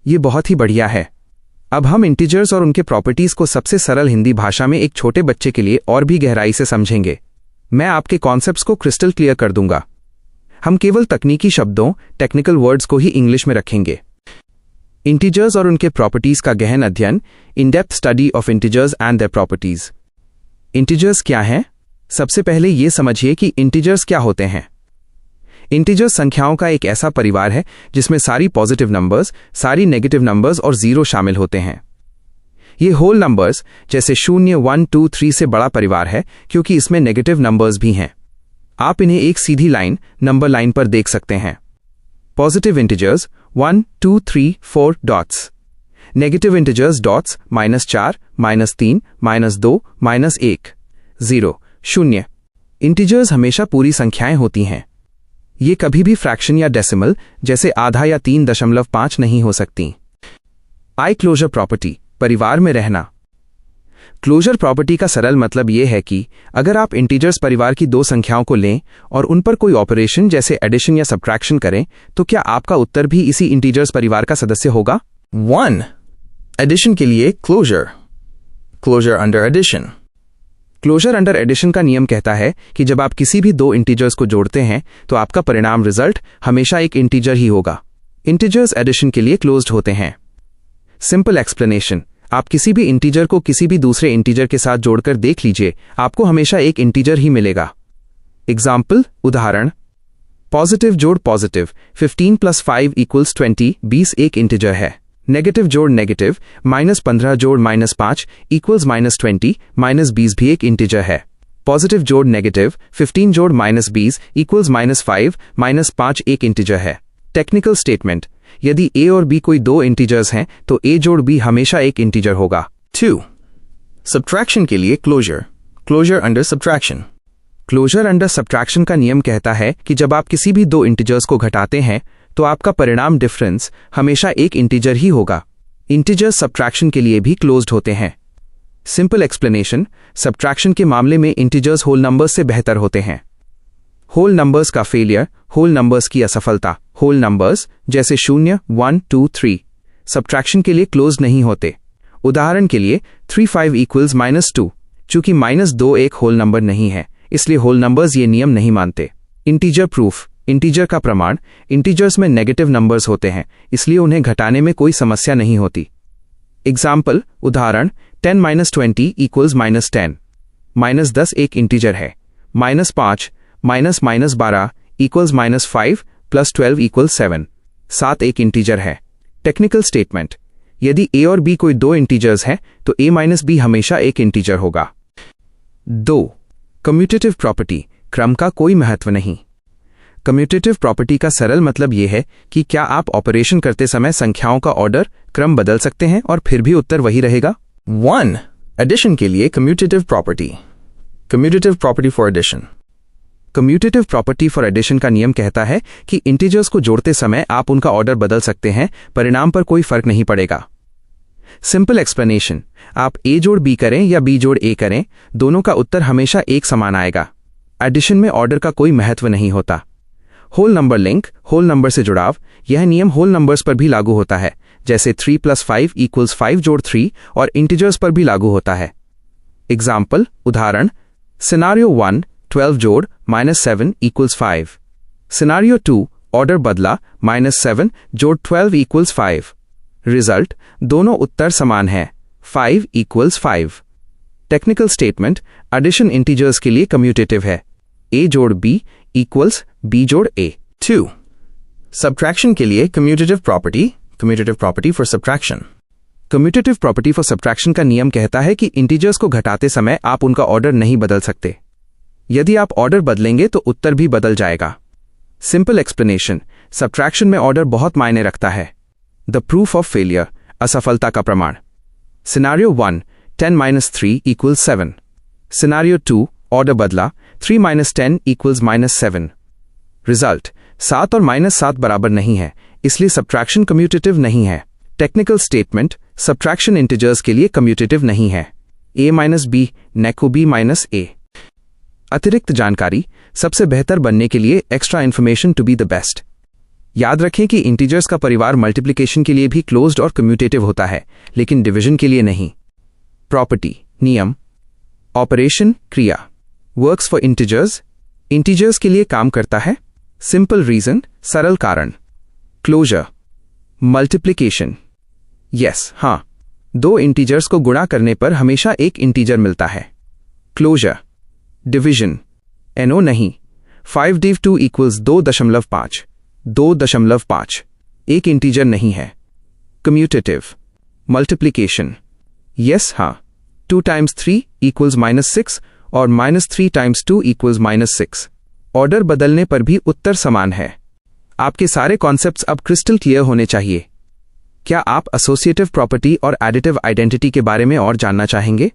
ये बहुत ही बढ़िया है। अब हम इंटीजर्स और उनके प्रॉपर्टीज को सबसे सरल हिंदी भाषा में एक छोटे बच्चे के लिए और भी गहराई से समझेंगे। मैं आपके कॉन्सेप्ट्स को क्रिस्टल क्लियर कर दूंगा। हम केवल तकनीकी शब्दों, टेक्निकल वर्ड्स को ही इंग्लिश में रखेंगे। इंटीजर्स और उनके प्रॉपर्टीज का गहन अध्ययन, in depth study of integers and their properties. Integers क्या हैं? सबसे पहले ये समझिए कि इंटीजर्स क्या होते हैं। इंटीजर्स संख्याओं का एक ऐसा परिवार है जिसमें सारी पॉजिटिव नंबर्स, सारी नेगेटिव नंबर्स और जीरो शामिल होते हैं। ये होल नंबर्स जैसे 0, 1, 2, 3 से बड़ा परिवार है क्योंकि इसमें नेगेटिव नंबर्स भी हैं। आप इन्हें एक सीधी लाइन, नंबर लाइन पर देख सकते हैं। Positive integers 1, 2, 3, 4 dots. Negative integers dots -4, -3, -2, -1, 0, 0। Integers हमेशा पूरी संख्याएं होती हैं। ये कभी भी फ्रैक्शन या डेसिमल जैसे आधा या 3.5 नहीं हो सकती। आई क्लोजर प्रॉपर्टी, परिवार में रहना। क्लोजर प्रॉपर्टी का सरल मतलब यह है कि अगर आप इंटीजर्स परिवार की दो संख्याओं को लें और उन पर कोई ऑपरेशन जैसे एडिशन या सब्ट्रैक्शन करें तो क्या आपका उत्तर भी इसी इंटीजर्स परिवार का सदस्य होगा? 1. एडिशन के लिए closure, closure under addition. Closure under addition का नियम कहता है कि जब आप किसी भी दो इंटीजर्स को जोड़ते हैं तो आपका परिणाम रिजल्ट हमेशा एक इंटीजर ही होगा। इंटीजर्स एडिशन के लिए क्लोज्ड होते हैं। सिंपल एक्सप्लेनेशन, आप किसी भी इंटीजर को किसी भी दूसरे इंटीजर के साथ जोड़कर देख लीजिए, आपको हमेशा एक इंटीजर ही मिलेगा। एग्जाम्पल, उदाहरण, पॉजिटिव जोड़ पॉजिटिव 15 + 5 = 20, 20 एक इंटीजर है। नेगेटिव जोड़ नेगेटिव -15 जोड़ -5 = -20, -20 भी एक इंटीजर है। पॉजिटिव जोड़ नेगेटिव 15 जोड़ -20 = -5, -5 एक इंटीजर है। टेक्निकल स्टेटमेंट, यदि a और b कोई दो इंटीजर्स हैं तो a जोड़ b हमेशा एक इंटीजर होगा। 2. सब्ट्रैक्शन के लिए closure, closure under subtraction. Closure under subtraction का नियम कहता है कि जब आप किसी भी दो इंटीजर्स को घटाते हैं तो आपका परिणाम डिफरेंस हमेशा एक इंटीजर ही होगा। इंटीजर्स सब्ट्रैक्शन के लिए भी क्लोज्ड होते हैं। सिंपल एक्सप्लेनेशन, सब्ट्रैक्शन के मामले में इंटीजर्स होल नंबर्स से बेहतर होते हैं। होल नंबर्स का फेलियर, होल नंबर्स की असफलता। होल नंबर्स जैसे 0, 1, 2, 3 सब्ट्रैक्शन के लिए क्लोज नहीं होते। उदाहरण के लिए 3, 5 = -2। चूंकि -2 एक होल नंबर नहीं है इसलिए होल नंबर्स ये नियम नहीं मानते। इंटीजर प्रूफ, इंटीजर का प्रमाण। इंटीजर्स में नेगेटिव नंबर्स होते हैं इसलिए उन्हें घटाने में कोई समस्या नहीं होती। एग्जाम्पल, उदाहरण, 10 - 20 = -10। -10 एक इंटीजर है। -5 -12 = -5 + 12 = 7। 7 एक इंटीजर है। टेक्निकल स्टेटमेंट, यदि a और b कोई दो इंटीजर्स हैं तो a - b हमेशा एक इंटीजर होगा। 2. कम्यूटेटिव प्रॉपर्टी, क्रम का कोई महत्व नहीं। कम्यूटेटिव प्रॉपर्टी का सरल मतलब यह है कि क्या आप ऑपरेशन करते समय संख्याओं का ऑर्डर, क्रम बदल सकते हैं और फिर भी उत्तर वही रहेगा? 1. एडिशन के लिए commutative property, commutative property for addition. Commutative property for addition का नियम कहता है कि इंटीजर्स को जोड़ते समय आप उनका ऑर्डर बदल सकते हैं, परिणाम पर कोई फर्क नहीं पड़ेगा। सिंपल एक्सप्लेनेशन, आप a जोड़ b करें या b जोड़ a करें, दोनों का उत्तर हमेशा एक समान आएगा। एडिशन में ऑर्डर का कोई महत्व नहीं होता। Whole number link, whole number से जुड़ाव, यह नियम होल नंबर्स पर भी लागू होता है, जैसे 3 + 5 = 5 जोड़ 3 और इंटीजर्स पर भी लागू होता है। एग्जाम्पल, उदाहरण, सिनारियो 1 12 जोड़ -7 = 5। सिनारियो 2 ऑर्डर बदला, -7 जोड़ 12 = 5। रिजल्ट, दोनों उत्तर समान हैं, 5 = 5। टेक्निकल स्टेटमेंट, एडिशन इंटीजर्स के लिए कम्यूटेटिव है। a जोड़ b = b जोड़ a। 2. सब्ट्रैक्शन के लिए commutative property, commutative property for subtraction. Commutative property for subtraction का नियम कहता है कि इंटीजर्स को घटाते समय आप उनका ऑर्डर नहीं बदल सकते। यदि आप ऑर्डर बदलेंगे तो उत्तर भी बदल जाएगा। सिंपल एक्सप्लेनेशन, सब्ट्रैक्शन में ऑर्डर बहुत मायने रखता है। द प्रूफ ऑफ फेलियर, असफलता का प्रमाण। सिनारियो 1 10 - 3 = 7। सिनारियो 2 ऑर्डर बदला, 3 - 10 = -7। रिजल्ट, 7 और -7 बराबर नहीं है इसलिए सब्ट्रैक्शन कम्यूटेटिव नहीं है। टेक्निकल स्टेटमेंट, सब्ट्रैक्शन इंटीजर्स के लिए कम्यूटेटिव नहीं है। a - b नेको b - a। अतिरिक्त जानकारी, सबसे बेहतर बनने के लिए extra information to be the best. याद रखें कि इंटीजर्स का परिवार मल्टीप्लिकेशन के लिए भी क्लोज्ड और कम्यूटेटिव होता है, लेकिन डिवीजन के लिए नहीं। प्रॉपर्टी नियम। ऑपरेशन क्रिया। वर्क्स फॉर इंटीजर्स, इंटीजर्स के लिए काम करता है। सिंपल रीजन, सरल कारण। Closure, multiplication. यस, हाँ, दो इंटीजर्स को गुणा करने पर हमेशा एक इंटीजर मिलता है। Closure, division. नो नहीं, 5 div 2 = 2.5, 2.5 एक इंटीजर नहीं है। Commutative, multiplication. यस, हाँ, 2 times 3 = -6 और -3 times 2 = -6। ऑर्डर बदलने पर भी उत्तर समान है। आपके सारे कॉन्सेप्ट्स अब क्रिस्टल क्लियर होने चाहिए। क्या आप एसोसिएटिव प्रॉपर्टी और एडिटिव आइडेंटिटी के बारे में और जानना चाहेंगे?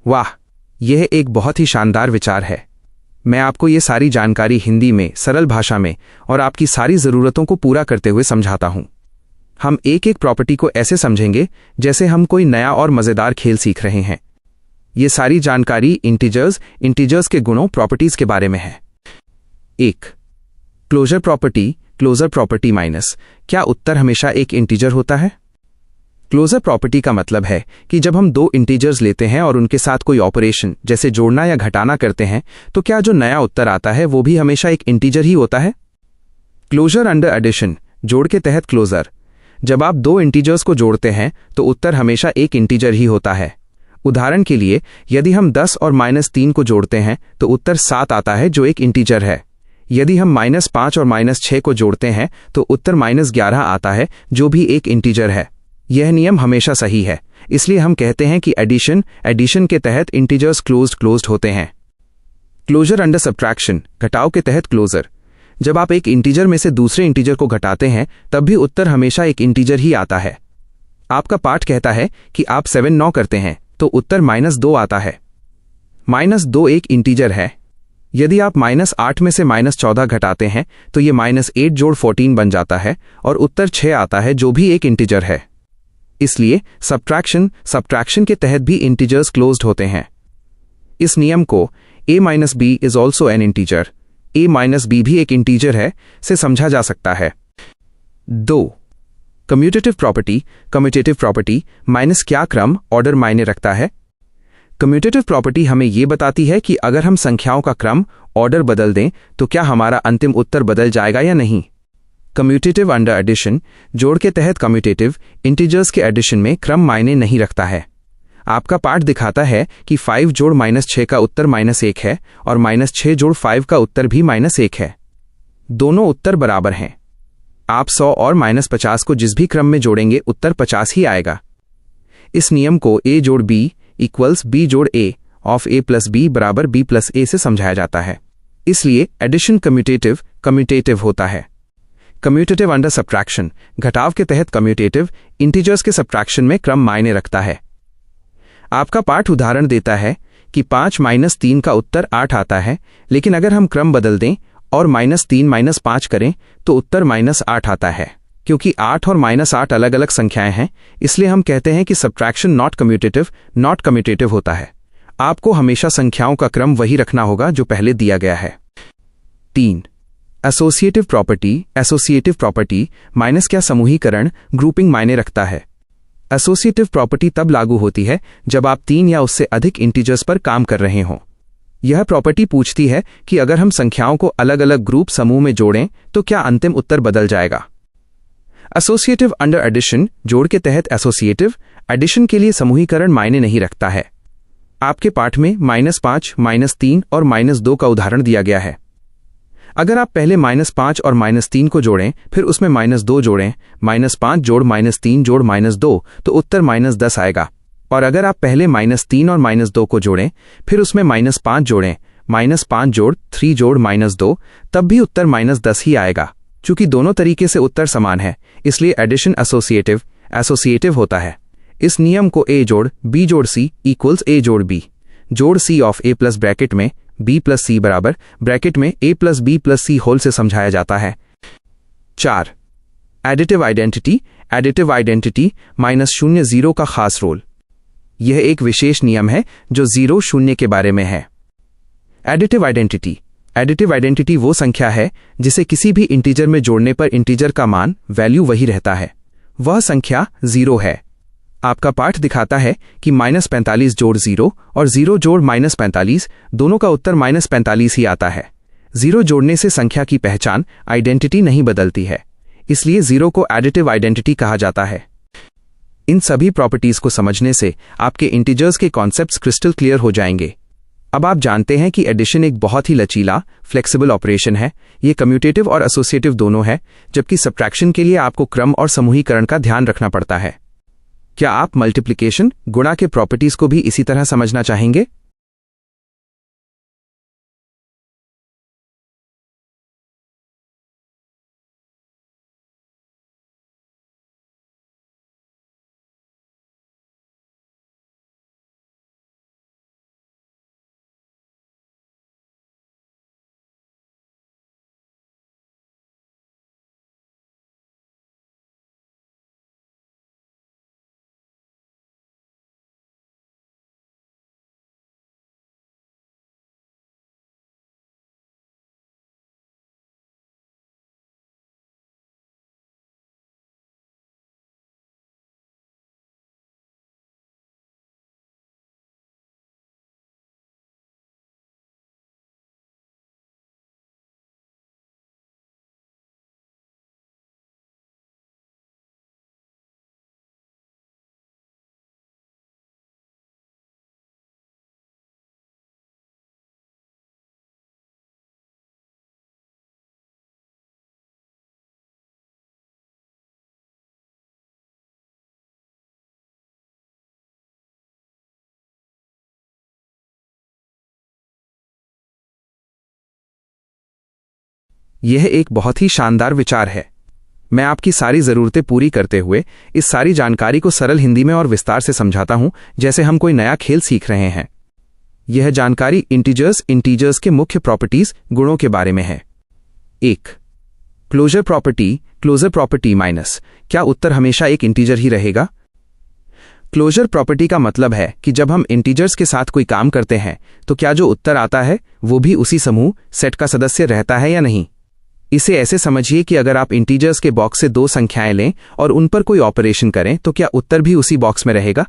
वाह, यह एक बहुत ही शानदार विचार है। मैं आपको ये सारी जानकारी हिंदी में, सरल भाषा में और आपकी सारी ज़रूरतों को पूरा करते हुए समझाता हूं। हम एक एक प्रॉपर्टी को ऐसे समझेंगे जैसे हम कोई नया और मज़ेदार खेल सीख रहे हैं। ये सारी जानकारी इंटीजर्स के गुणों, प्रॉपर्टीज के बारे में है। 1. Closure property minus. क्या उत्तर हमेशा एक इंटीजर होता है? क्लोजर प्रॉपर्टी का मतलब है कि जब हम दो इंटीजर्स लेते हैं और उनके साथ कोई ऑपरेशन जैसे जोड़ना या घटाना करते हैं, तो क्या जो नया उत्तर आता है वो भी हमेशा एक इंटीजर ही होता है? क्लोजर अंडर एडिशन, जोड़ के तहत क्लोजर। जब आप दो इंटीजर्स को जोड़ते हैं तो उत्तर हमेशा एक इंटीजर ही होता है। उदाहरण के लिए, यदि हम 10 और -3 को जोड़ते हैं तो उत्तर 7 आता है, जो एक इंटीजर है। यदि हम -5 और -6 को जोड़ते हैं तो उत्तर -11 आता है, जो भी एक इंटीजर है। यह नियम हमेशा सही है, इसलिए हम कहते हैं कि एडिशन के तहत इंटीजर्स क्लोज्ड होते हैं। क्लोजर अंडर सब्ट्रैक्शन, घटाव के तहत क्लोजर। जब आप एक इंटीजर में से दूसरे इंटीजर को घटाते हैं तब भी उत्तर हमेशा एक इंटीजर ही आता है। आपका पाठ कहता है कि आप 7 9 करते हैं तो उत्तर -2 आता है। -2 एक इंटीजर है। यदि आप -8 में से -14 घटाते हैं तो ये -8 जोड़ 14 बन जाता है और उत्तर 6 आता है, जो भी एक इंटीजर है। इसलिए सब्ट्रैक्शन के तहत भी इंटीजर्स क्लोज्ड होते हैं। इस नियम को a - b is also an integer, a - b भी एक इंटीजर है से समझा जा सकता है। 2. Commutative property minus. क्या क्रम, ऑर्डर मायने रखता है? कम्यूटेटिव प्रॉपर्टी हमें यह बताती है कि अगर हम संख्याओं का क्रम, ऑर्डर बदल दें तो क्या हमारा अंतिम उत्तर बदल जाएगा या नहीं। कम्यूटेटिव अंडर एडिशन, जोड़ के तहत कम्यूटेटिव, इंटीजर्स के एडिशन में क्रम मायने नहीं रखता है। आपका पाठ दिखाता है कि 5 जोड़ -6 का उत्तर -1 है और -6 जोड़ 5 का उत्तर भी -1 है। दोनों उत्तर बराबर हैं। आप 100 और -50 को जिस भी क्रम में जोड़ेंगे उत्तर 50 ही आएगा। इस नियम को a जोड़ b इक्वल्स b जोड़ a of a plus b बराबर b प्लस a से समझाया जाता है। इसलिए एडिशन कम्यूटेटिव होता है। कम्यूटेटिव अंडर सब्ट्रैक्शन, घटाव के तहत कम्यूटेटिव, इंटीजर्स के सब्ट्रैक्शन में क्रम मायने रखता है। आपका पाठ उदाहरण देता है कि 5 - 3 का उत्तर 8 आता है, लेकिन अगर हम क्रम बदल दें और -3 - 5 करें तो उत्तर -8 आता है। क्योंकि 8 और -8 अलग अलग संख्याएं हैं, इसलिए हम कहते हैं कि सब्ट्रैक्शन नॉट कम्यूटेटिव होता है। आपको हमेशा संख्याओं का क्रम वही रखना होगा जो पहले दिया गया है। 3. Associative property minus. क्या समूहीकरण, ग्रुपिंग मायने रखता है? एसोसिएटिव प्रॉपर्टी तब लागू होती है जब आप 3 या उससे अधिक इंटीजर्स पर काम कर रहे हों। यह प्रॉपर्टी पूछती है कि अगर हम संख्याओं को अलग अलग ग्रुप समूह में जोड़ें तो क्या अंतिम उत्तर बदल जाएगा। एसोसिएटिव अंडर एडिशन, जोड़ के तहत एसोसिएटिव। एडिशन के लिए समूहीकरण मायने नहीं रखता है। आपके पाठ में -5, -3 और -2 का उदाहरण दिया गया है। अगर आप पहले -5 और -3 को जोड़ें, फिर उसमें -2 जोड़ें, -5 जोड़ -3 जोड़ -2, तो उत्तर -10 आएगा। और अगर आप पहले -3 और -2 को जोड़ें, फिर उसमें -5 जोड़ें, -5 जोड़ 3 जोड़ -2, तब भी उत्तर -10 ही आएगा। चूंकि दोनों तरीके से उत्तर समान है, इसलिए एडिशन एसोसिएटिव होता है। इस नियम को a जोड़ b जोड़ c इक्वल्स a जोड़ b जोड़ c of a plus bracket में b प्लस c बराबर ब्रैकेट में a plus b plus c whole से समझाया जाता है। 4. एडिटिव आइडेंटिटी -0 0 का खास रोल। यह एक विशेष नियम है जो 0 0 के बारे में है। एडिटिव आइडेंटिटी वो संख्या है जिसे किसी भी इंटीजर में जोड़ने पर इंटीजर का मान वैल्यू वही रहता है। वह संख्या 0 है। आपका पाठ दिखाता है कि -45 जोड़ 0 और 0 जोड़ -45 दोनों का उत्तर -45 ही आता है। 0 जोड़ने से संख्या की पहचान आइडेंटिटी नहीं बदलती है, इसलिए 0 को एडिटिव आइडेंटिटी कहा जाता है। इन सभी प्रॉपर्टीज को समझने से आपके इंटीजर्स के कॉन्सेप्ट्स क्रिस्टल क्लियर हो जाएंगे। अब आप जानते हैं कि एडिशन एक बहुत ही लचीला, फ्लेक्सिबल ऑपरेशन है। ये कम्यूटेटिव और एसोसिएटिव दोनों है, जबकि सब्ट्रैक्शन के लिए आपको क्रम और समूहीकरण का ध्यान रखना पड़ता है। क्या आप मल्टीप्लिकेशन, गुणा के प्रॉपर्टीज को भी इसी तरह समझना चाहेंगे? यह एक बहुत ही शानदार विचार है। मैं आपकी सारी ज़रूरतें पूरी करते हुए इस सारी जानकारी को सरल हिंदी में और विस्तार से समझाता हूं, जैसे हम कोई नया खेल सीख रहे हैं। यह जानकारी इंटीजर्स के मुख्य प्रॉपर्टीज, गुणों के बारे में है। 1. Closure property minus. क्या उत्तर हमेशा एक इंटीजर ही रहेगा? क्लोजर प्रॉपर्टी का मतलब है कि जब हम इंटीजर्स के साथ कोई काम करते हैं, तो क्या जो उत्तर आता है वो भी उसी समूह सेट का सदस्य रहता है या नहीं। इसे ऐसे समझिए कि अगर आप इंटीजर्स के बॉक्स से 2 संख्याएं लें और उन पर कोई ऑपरेशन करें, तो क्या उत्तर भी उसी बॉक्स में रहेगा?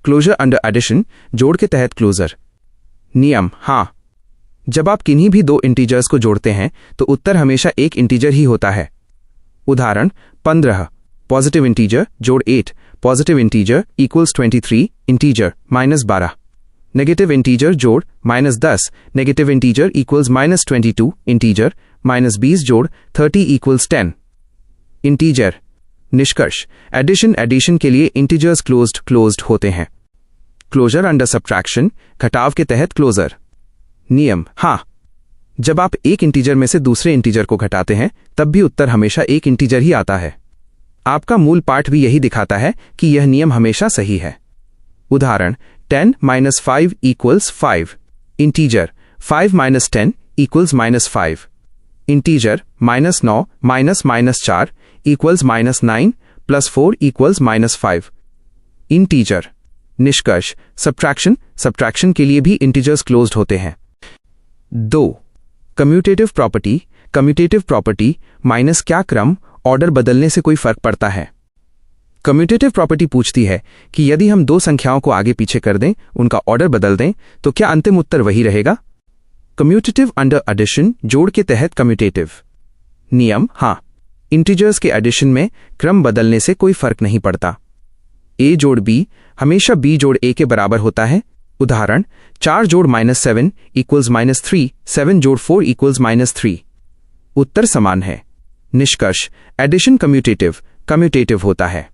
क्लोजर अंडर एडिशन, जोड़ के तहत क्लोजर। नियम: हाँ, जब आप किन्हीं भी 2 इंटीजर्स को जोड़ते हैं तो उत्तर हमेशा एक इंटीजर ही होता है। उदाहरण: 15 पॉजिटिव इंटीजर जोड़ 8 positive integer equals 23 integer -12। Negative integer जोड़ -10 नेगेटिव इंटीजर इक्वल्स -22 इंटीजर -20 जोड़ 30 इक्वल्स 10 इंटीजर। निष्कर्ष: एडिशन के लिए इंटीजर्स क्लोज्ड होते हैं। क्लोजर अंडर सब्ट्रैक्शन, घटाव के तहत क्लोजर। नियम: हाँ, जब आप एक इंटीजर में से दूसरे इंटीजर को घटाते हैं, तब भी उत्तर हमेशा एक इंटीजर ही आता है। आपका मूल पाठ भी यही दिखाता है कि यह नियम हमेशा सही है। उदाहरण: 10 - 5 equals 5 integer 5 - 10 equals -5 integer -9 - -4 equals -9 + 4 equals -5 integer. निष्कर्ष: सब्ट्रैक्शन के लिए भी इंटीजर्स क्लोज्ड होते हैं। 2. Commutative property minus. क्या क्रम, ऑर्डर बदलने से कोई फर्क पड़ता है? कम्यूटेटिव प्रॉपर्टी पूछती है कि यदि हम 2 संख्याओं को आगे पीछे कर दें, उनका ऑर्डर बदल दें, तो क्या अंतिम उत्तर वही रहेगा? कम्यूटेटिव अंडर एडिशन, जोड़ के तहत कम्यूटेटिव। नियम: हाँ, इंटीजर्स के एडिशन में क्रम बदलने से कोई फर्क नहीं पड़ता। a जोड़ b हमेशा b जोड़ a के बराबर होता है। उदाहरण 4 जोड़ -7 इक्वल्स -3, 7 जोड़ 4 इक्वल्स -3। उत्तर समान है। निष्कर्ष, एडिशन कम्यूटेटिव होता है।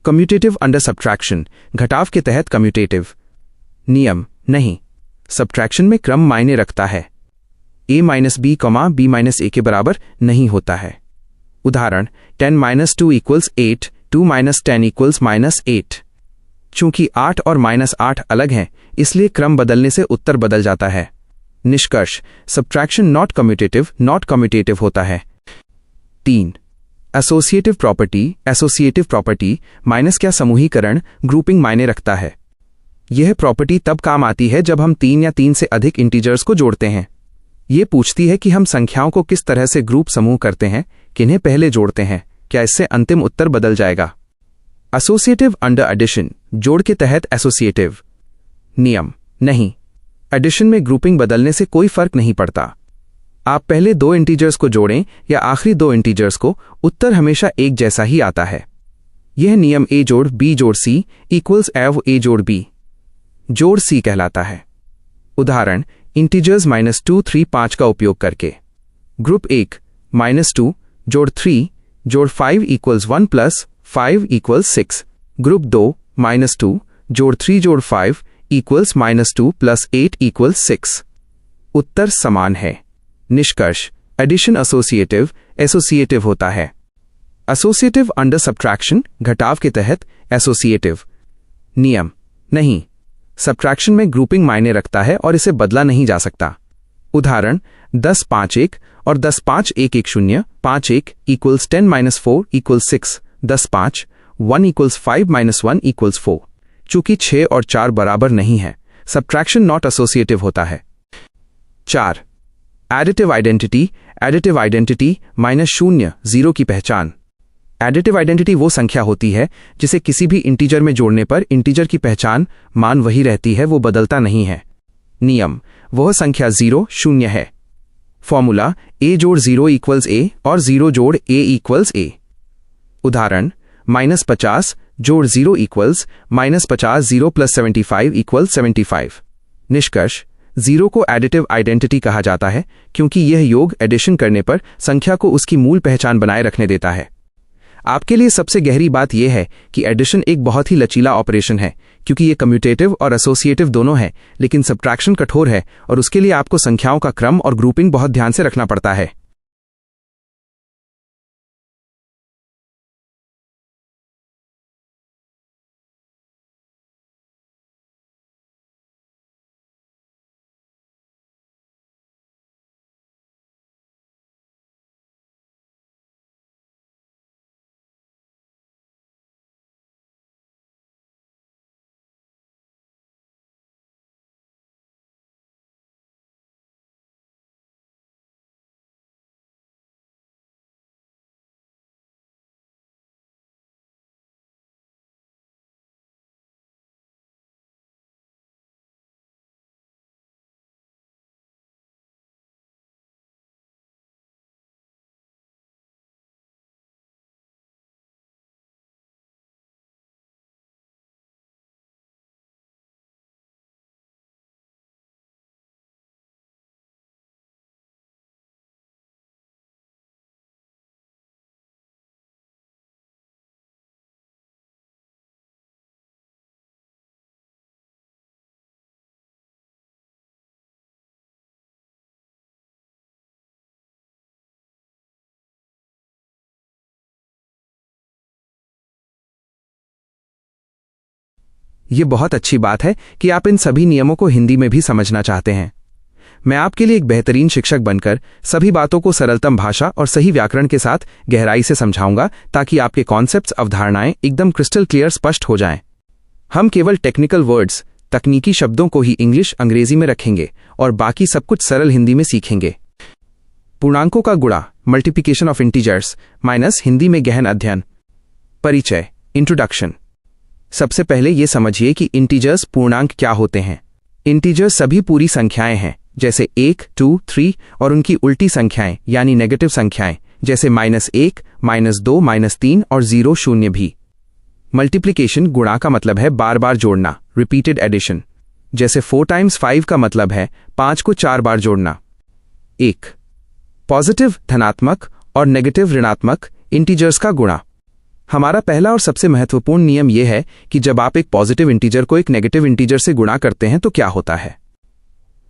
कम्यूटेटिव अंडर सब्ट्रैक्शन, घटाव के तहत कम्यूटेटिव। नियम नहीं, सब्ट्रैक्शन में क्रम मायने रखता है। a minus b comma b minus a के बराबर नहीं होता है। उदाहरण 10 - 2 इक्वल्स 8, 2 - 10 इक्वल्स -8। चूंकि 8 और -8 अलग हैं, इसलिए क्रम बदलने से उत्तर बदल जाता है। निष्कर्ष, सब्ट्रैक्शन नॉट कम्यूटेटिव होता है। 3. एसोसिएटिव प्रॉपर्टी माइनस क्या समूहीकरण ग्रुपिंग मायने रखता है। यह प्रॉपर्टी तब काम आती है जब हम 3 या 3 से अधिक इंटीजर्स को जोड़ते हैं। यह पूछती है कि हम संख्याओं को किस तरह से ग्रुप समूह करते हैं, किन्हें पहले जोड़ते हैं, क्या इससे अंतिम उत्तर बदल जाएगा। एसोसिएटिव अंडर एडिशन, जोड़ के तहत एसोसिएटिव। नियम नहीं, एडिशन में ग्रुपिंग बदलने से कोई फर्क नहीं पड़ता। आप पहले 2 इंटीजर्स को जोड़ें या आखिरी 2 इंटीजर्स को, उत्तर हमेशा एक जैसा ही आता है। यह नियम a जोड़ b जोड़ c इक्वल्स a जोड़ b जोड़ c कहलाता है। उदाहरण इंटीजर्स -2, 3, 5 का उपयोग करके। ग्रुप 1 -2 जोड़ 3 जोड़ 5 इक्वल्स 1 प्लस 5 इक्वल्स 6। ग्रुप 2 -2 जोड़ 3 जोड़ 5 इक्वल्स -2 प्लस 8 इक्वल्स 6। उत्तर समान है। निष्कर्ष, एडिशन एसोसिएटिव होता है। एसोसिएटिव अंडर सब्ट्रैक्शन, घटाव के तहत एसोसिएटिव। नियम नहीं, सब्ट्रैक्शन में ग्रुपिंग मायने रखता है और इसे बदला नहीं जा सकता। उदाहरण 10, 5, 1 और 10, 5, 1, 1, 0, 5, 1 इक्वल्स 10 - 4 इक्वल्स 6, 10, 5, 1 इक्वल्स 5 - 1 इक्वल्स 4। चूंकि 6 और 4 बराबर नहीं है, सब्ट्रैक्शन नॉट एसोसिएटिव होता है। 4. एडिटिव आइडेंटिटी -0, 0 की पहचान। एडिटिव आइडेंटिटी वो संख्या होती है जिसे किसी भी इंटीजर में जोड़ने पर इंटीजर की पहचान मान वही रहती है, वो बदलता नहीं है। नियम, वह संख्या 0 है। फॉर्मूला a जोड़ 0 इक्वल्स a और 0 जोड़ a इक्वल्स a। उदाहरण -50 जोड़ 0 इक्वल्स -50, 0 प्लस 75 इक्वल्स 75। निष्कर्ष, 0 को एडिटिव आइडेंटिटी कहा जाता है क्योंकि यह योग एडिशन करने पर संख्या को उसकी मूल पहचान बनाए रखने देता है। आपके लिए सबसे गहरी बात यह है कि एडिशन एक बहुत ही लचीला ऑपरेशन है क्योंकि यह कम्यूटेटिव और एसोसिएटिव दोनों है, लेकिन सब्ट्रैक्शन कठोर है और उसके लिए आपको संख्याओं का क्रम और ग्रुपिंग बहुत ध्यान से रखना पड़ता है। ये बहुत अच्छी बात है कि आप इन सभी नियमों को हिंदी में भी समझना चाहते हैं। मैं आपके लिए एक बेहतरीन शिक्षक बनकर सभी बातों को सरलतम भाषा और सही व्याकरण के साथ गहराई से समझाऊंगा ताकि आपके कॉन्सेप्ट्स, अवधारणाएं एकदम क्रिस्टल क्लियर स्पष्ट हो जाएं। हम केवल टेक्निकल वर्ड्स, तकनीकी शब्दों को ही इंग्लिश, अंग्रेजी में रखेंगे और बाकी सब कुछ सरल हिंदी में सीखेंगे। पूर्णांकों का गुणा, multiplication of integers minus Hindi में गहन अध्ययन। परिचय, इंट्रोडक्शन। सबसे पहले ये समझिए कि इंटीजर्स पूर्णांक क्या होते हैं। इंटीजर्स सभी पूरी संख्याएं हैं, जैसे 1, 2, 3 और उनकी उल्टी संख्याएं यानी नेगेटिव संख्याएं जैसे -1, -2, -3 और 0, 0 भी। मल्टीप्लिकेशन गुणा का मतलब है बार बार जोड़ना, रिपीटेड एडिशन। जैसे 4 टाइम्स 5 का मतलब है 5 को 4 बार जोड़ना। 1. पॉजिटिव धनात्मक और नेगेटिव ऋणात्मक इंटीजर्स का गुणा। हमारा पहला और सबसे महत्वपूर्ण नियम यह है कि जब आप एक पॉजिटिव इंटीजर को एक नेगेटिव इंटीजर से गुणा करते हैं तो क्या होता है।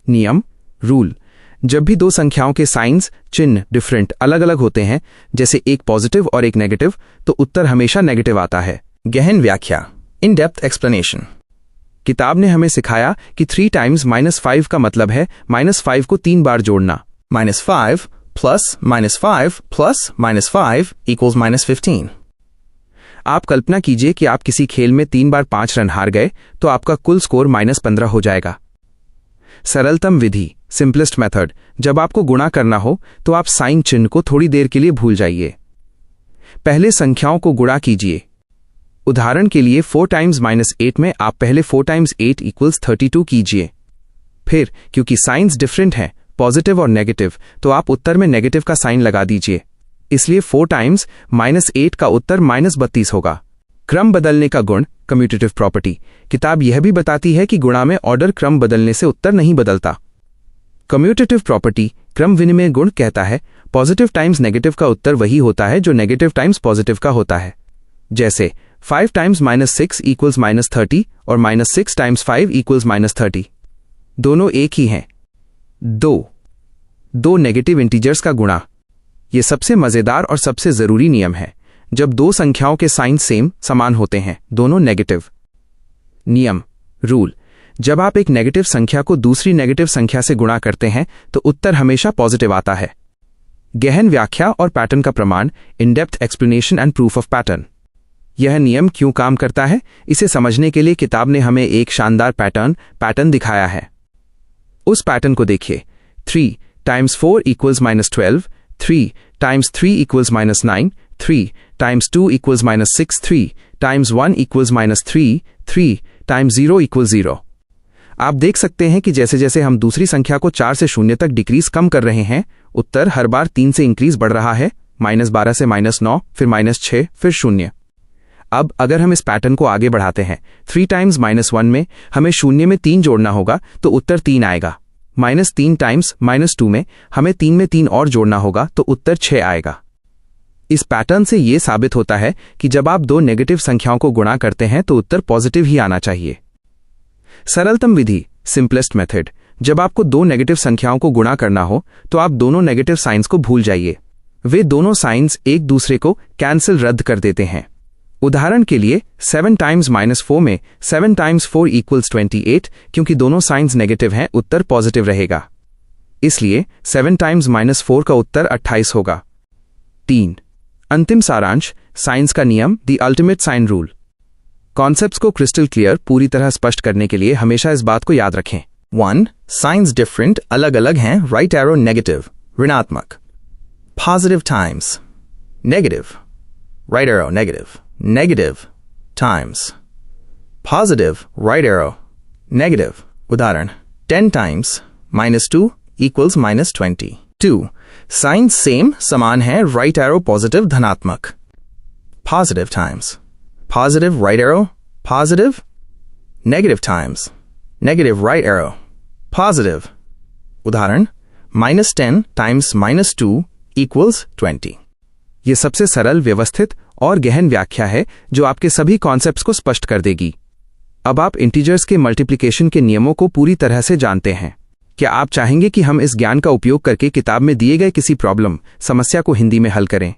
नियम, रूल, जब भी दो संख्याओं के साइंस, चिन्ह डिफरेंट, अलग अलग होते हैं, जैसे एक पॉजिटिव और एक नेगेटिव, तो उत्तर हमेशा नेगेटिव आता है। गहन व्याख्या, इन डेप्थ एक्सप्लेनेशन। किताब ने हमें सिखाया कि 3 टाइम्स -5 का मतलब है -5 को 3 बार जोड़ना। -5 प्लस -5 प्लस -5 इक्वल्स -15। आप कल्पना कीजिए कि आप किसी खेल में 3 बार 5 रन हार गए तो आपका कुल स्कोर -15 हो जाएगा। सरलतम विधि, सिंपलेस्ट मेथड, जब आपको गुणा करना हो तो आप साइन चिन्ह को थोड़ी देर के लिए भूल जाइए। पहले संख्याओं को गुणा कीजिए। उदाहरण के लिए 4 टाइम्स -8 में आप पहले 4 टाइम्स 8 इक्वल्स 32 कीजिए। फिर क्योंकि साइंस डिफरेंट हैं, पॉजिटिव और नेगेटिव, तो आप उत्तर में नेगेटिव का साइन लगा दीजिए। इसलिए 4 टाइम्स -8 का उत्तर -32 होगा। क्रम बदलने का गुण, कम्यूटेटिव प्रॉपर्टी। किताब यह भी बताती है कि गुणा में ऑर्डर क्रम बदलने से उत्तर नहीं बदलता। कम्यूटेटिव प्रॉपर्टी, क्रम विनिमय गुण, कहता है पॉजिटिव टाइम्स नेगेटिव का उत्तर वही होता है जो नेगेटिव टाइम्स पॉजिटिव का होता है। जैसे 5 टाइम्स -6 इक्वल्स -30 और -6 टाइम्स 5 इक्वल्स -30। दोनों एक ही हैं। दो नेगेटिव इंटीजर्स का गुणा। यह सबसे मजेदार और सबसे जरूरी नियम है। जब दो संख्याओं के साइन समान होते हैं, दोनों नेगेटिव। नियम, रूल, जब आप एक नेगेटिव संख्या को दूसरी नेगेटिव संख्या से गुणा करते हैं तो उत्तर हमेशा पॉजिटिव आता है। गहन व्याख्या और पैटर्न का प्रमाण, in depth explanation and proof of pattern. यह नियम क्यों काम करता है, इसे समझने के लिए किताब ने हमें एक शानदार पैटर्न दिखाया है। उस पैटर्न को देखिए। 3 times 4 equals -12, 3 times 3 equals -9, 3 times 2 equals -6, 3 times 1 equals -3, 3 times 0 equals 0। आप देख सकते हैं कि जैसे जैसे हम दूसरी संख्या को 4 से 0 तक डिक्रीज कम कर रहे हैं, उत्तर हर बार 3 से इंक्रीज बढ़ रहा है। -12 से -9, फिर -6, फिर 0। अब अगर हम इस पैटर्न को आगे बढ़ाते हैं, 3 टाइम्स -1 में हमें 0 में 3 जोड़ना होगा तो उत्तर 3 आएगा। -3 टाइम्स -2 में हमें 3 में 3 और जोड़ना होगा तो उत्तर 6 आएगा। इस पैटर्न से यह साबित होता है कि जब आप दो नेगेटिव संख्याओं को गुणा करते हैं तो उत्तर पॉजिटिव ही आना चाहिए। सरलतम विधि, सिंपलेस्ट मेथड, जब आपको दो नेगेटिव संख्याओं को गुणा करना हो तो आप दोनों नेगेटिव साइंस को भूल जाइए। वे दोनों साइंस एक दूसरे को कैंसिल रद्द कर देते हैं। उदाहरण के लिए 7 टाइम्स -4 में 7 टाइम्स 4 इक्वल्स 28, क्योंकि दोनों साइंस नेगेटिव हैं, उत्तर पॉजिटिव रहेगा। इसलिए 7 टाइम्स -4 का उत्तर 28 होगा। 3. अंतिम सारांश, साइंस का नियम, the ultimate sign rule. Concepts को क्रिस्टल क्लियर, पूरी तरह स्पष्ट करने के लिए हमेशा इस बात को याद रखें। 1. साइंस डिफरेंट, अलग अलग हैं, राइट एरो नेगेटिव, ऋणात्मक। Positive times negative, right arrow negative, negative times positive, right arrow negative। उदाहरण 10 times -2 equals -20। 2. साइन सेम, समान है, right arrow पॉजिटिव, धनात्मक। positive times positive, right arrow positive, negative times negative, right arrow positive। उदाहरण -10 times -2 equals 20। यह सबसे सरल, व्यवस्थित और गहन व्याख्या है जो आपके सभी कॉन्सेप्ट्स को स्पष्ट कर देगी। अब आप इंटीजर्स के मल्टीप्लिकेशन के नियमों को पूरी तरह से जानते हैं। क्या आप चाहेंगे कि हम इस ज्ञान का उपयोग करके किताब में दिए गए किसी समस्या को हिंदी में हल करें?